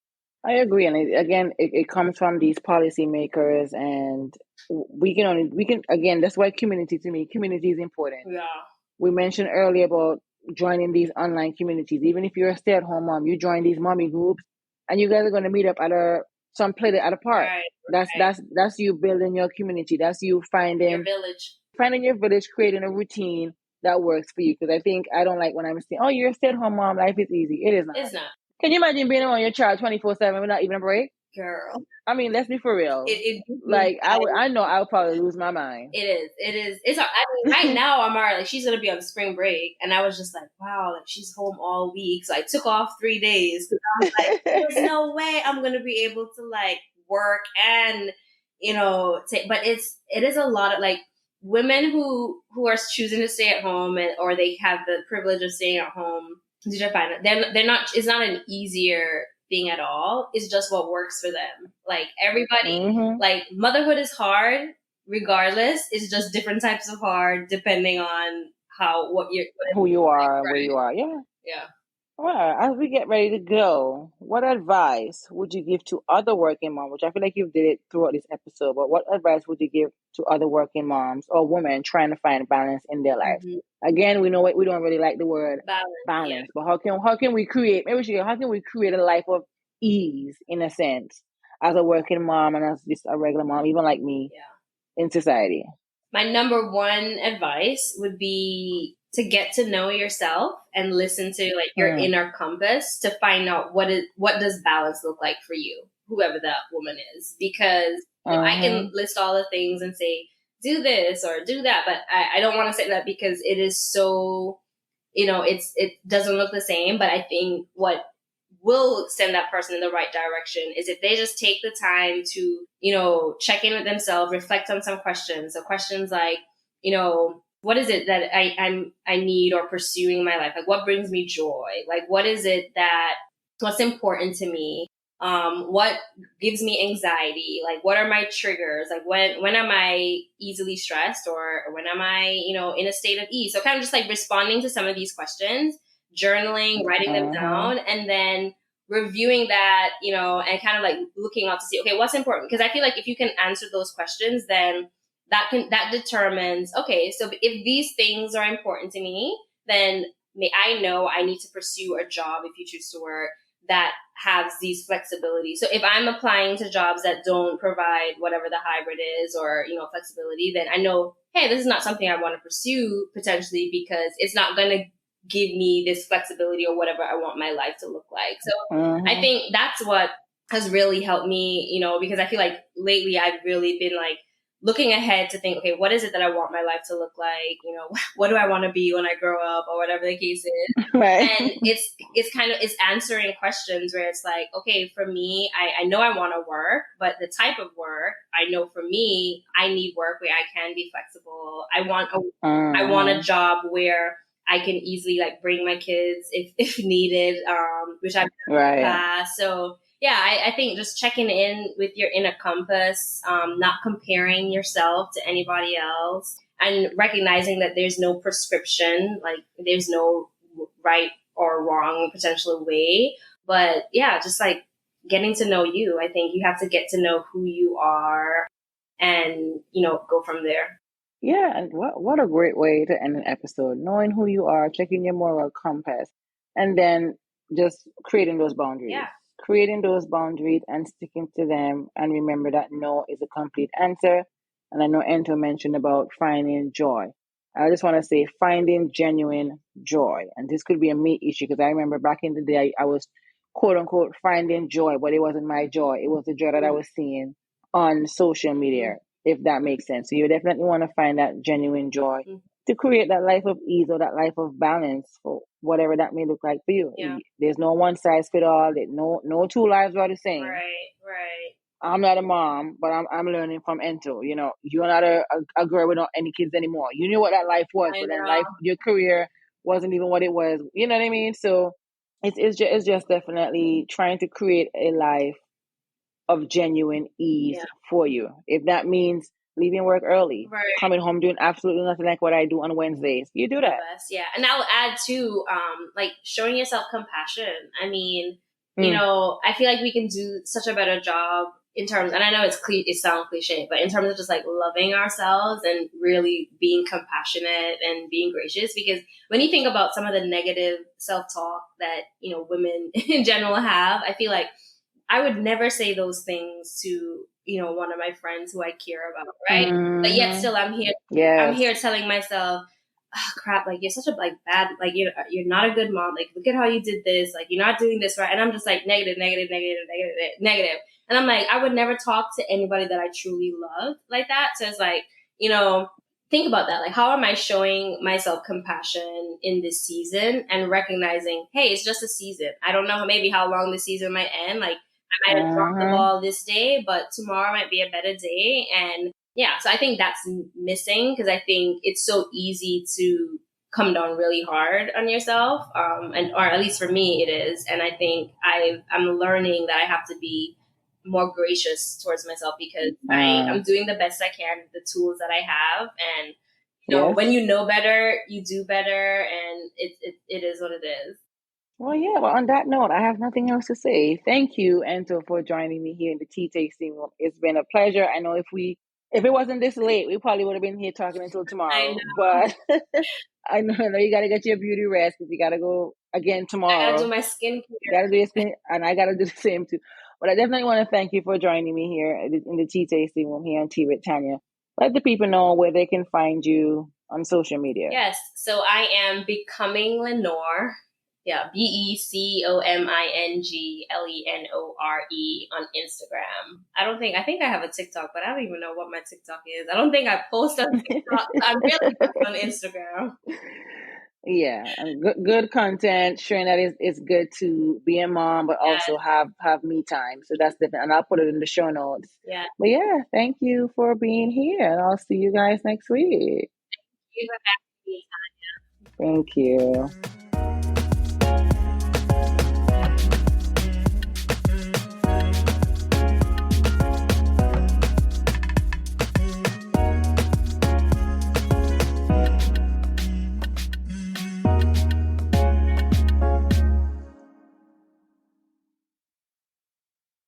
Speaker 1: I agree, and again, it comes from these policymakers and again, that's why community is important.
Speaker 2: Yeah.
Speaker 1: We mentioned earlier about joining these online communities. Even if you're a stay-at-home mom, you join these mommy groups, and you guys are going to meet up at some play at a park.
Speaker 2: Right.
Speaker 1: That's you building your community. That's you
Speaker 2: Your village.
Speaker 1: finding your village, creating a routine that works for you. Because I don't like when I'm saying, "Oh, you're a stay-at-home mom, life is easy." It is not.
Speaker 2: It's not.
Speaker 1: Can you imagine being around your child 24/7 without even a break?
Speaker 2: Girl.
Speaker 1: I mean, let's be for real.
Speaker 2: It
Speaker 1: Like I know I would probably lose my mind.
Speaker 2: It is. It's. I mean, right now I'm already like she's gonna be on spring break, and I was just like, wow, like she's home all week. So I took off 3 days because I was like, there's no way I'm gonna be able to like work and but it is a lot of like women who are choosing to stay at home or they have the privilege of staying at home. Did I find it? They're not. It's not an easier thing at all. It's just what works for them. Like everybody, like motherhood is hard regardless. It's just different types of hard depending on
Speaker 1: who you are, where you are. Yeah.
Speaker 2: Yeah.
Speaker 1: Well, as we get ready to go, what advice would you give to other working moms? Which I feel like you did it throughout this episode, but what advice would you give to other working moms or women trying to find balance in their life? Again, we know we don't really like the word balance, but how can we create? How can we create a life of ease in a sense as a working mom and as just a regular mom, even like me, in society?
Speaker 2: My number one advice would be to get to know yourself and listen to like your inner compass to find out what does balance look like for you, whoever that woman is. Because I can list all the things and say, do this or do that, but I don't want to say that because it is so, it doesn't look the same. But I think what will send that person in the right direction is if they just take the time to, check in with themselves, reflect on some questions. So questions like, what is it that I need or pursue in my life? Like what brings me joy? Like what is it what's important to me? What gives me anxiety? Like what are my triggers? Like when am I easily stressed or when am I, in a state of ease? So kind of just like responding to some of these questions, journaling, writing them down, and then reviewing that, and kind of like looking out to see, okay, what's important? Because I feel like if you can answer those questions, then that determines, okay, so if these things are important to me, then I know I need to pursue a job if you choose to work that has these flexibility. So if I'm applying to jobs that don't provide whatever the hybrid is or, flexibility, then I know, hey, this is not something I want to pursue potentially because it's not going to give me this flexibility or whatever I want my life to look like. So I think that's what has really helped me, because I feel like lately I've really been like looking ahead to think, okay, what is it that I want my life to look like? What do I want to be when I grow up or whatever the case is?
Speaker 1: Right.
Speaker 2: And it's answering questions where it's like, okay, for me, I know I want to work, but the type of work, I know for me, I need work where I can be flexible. I want a job where I can easily like bring my kids if needed, which I've done in the past. So yeah, I think just checking in with your inner compass, not comparing yourself to anybody else, and recognizing that there's no prescription, like there's no right or wrong potential way. But yeah, just like getting to know you. I think you have to get to know who you are and, go from there.
Speaker 1: Yeah, and what a great way to end an episode. Knowing who you are, checking your moral compass, and then just creating those boundaries.
Speaker 2: Yeah.
Speaker 1: Creating those boundaries and sticking to them, and remember that no is a complete answer. And I know Ento mentioned about finding joy. I just want to say finding genuine joy. And this could be a me issue because I remember back in the day, I was quote unquote finding joy, but it wasn't my joy. It was the joy that I was seeing on social media, if that makes sense. So you definitely want to find that genuine joy to create that life of ease or that life of balance for whatever that may look like for you.
Speaker 2: Yeah.
Speaker 1: There's no one size fit all. No two lives are the same.
Speaker 2: Right.
Speaker 1: I'm not a mom, but I'm learning from Ento. You're not a girl without any kids anymore. You knew what that life was, but then your career wasn't even what it was. You know what I mean? So it's just definitely trying to create a life of genuine ease for you. If that means leaving work early, coming home doing absolutely nothing like what I do on Wednesdays, you do that.
Speaker 2: Yeah. And I'll add too, like showing yourself compassion. I mean, I feel like we can do such a better job in terms, and I know it sounds cliche, but in terms of just like loving ourselves and really being compassionate and being gracious. Because when you think about some of the negative self-talk that, women in general have, I feel like I would never say those things to, one of my friends who I care about, right? But yet
Speaker 1: Mm-hmm.
Speaker 2: still I'm
Speaker 1: Yes.
Speaker 2: here telling myself, oh crap, like you're such a like bad, like you're not a good mom. Like look at how you did this. Like you're not doing this right. And I'm just like negative, negative, negative, negative, negative. And I'm like, I would never talk to anybody that I truly love like that. So it's like, think about that. Like, how am I showing myself compassion in this season and recognizing, hey, it's just a season. I don't know maybe how long the season might end. Like I might have dropped the
Speaker 1: Mm-hmm.
Speaker 2: ball this day, but tomorrow might be a better day. And yeah, so I think that's missing because I think it's so easy to come down really hard on yourself, and or at least for me it is. And I think I'm learning that I have to be more gracious towards myself because I'm doing the best I can with the tools that I have. And
Speaker 1: Yes.
Speaker 2: when you know better, you do better, and it is what it is.
Speaker 1: Well, yeah. Well, on that note, I have nothing else to say. Thank you, Ento, for joining me here in the tea tasting room. It's been a pleasure. I know if it wasn't this late, we probably would have been here talking until
Speaker 2: I
Speaker 1: tomorrow.
Speaker 2: know.
Speaker 1: But I know you got to get your beauty rest because you got to go again
Speaker 2: I gotta do
Speaker 1: tomorrow.
Speaker 2: my skincare.
Speaker 1: You got to do your skin, and I got to do the same too. But I definitely want to thank you for joining me here in the tea tasting room here on Tea with Tanya. Let the people know where they can find you on social media.
Speaker 2: Yes. So I am becoming Lenore. Yeah, BecomingLenore on Instagram. I think I have a TikTok, but I don't even know what my TikTok is. I don't think I post on TikTok. I'm really just on Instagram.
Speaker 1: Yeah, and good content, showing that it's good to be a mom, but
Speaker 2: Yes,
Speaker 1: also have me time. So that's different, and I'll put it in the show notes.
Speaker 2: yeah.
Speaker 1: But yeah, thank you for being here, and I'll see you guys next week.
Speaker 2: You have
Speaker 1: Thank you.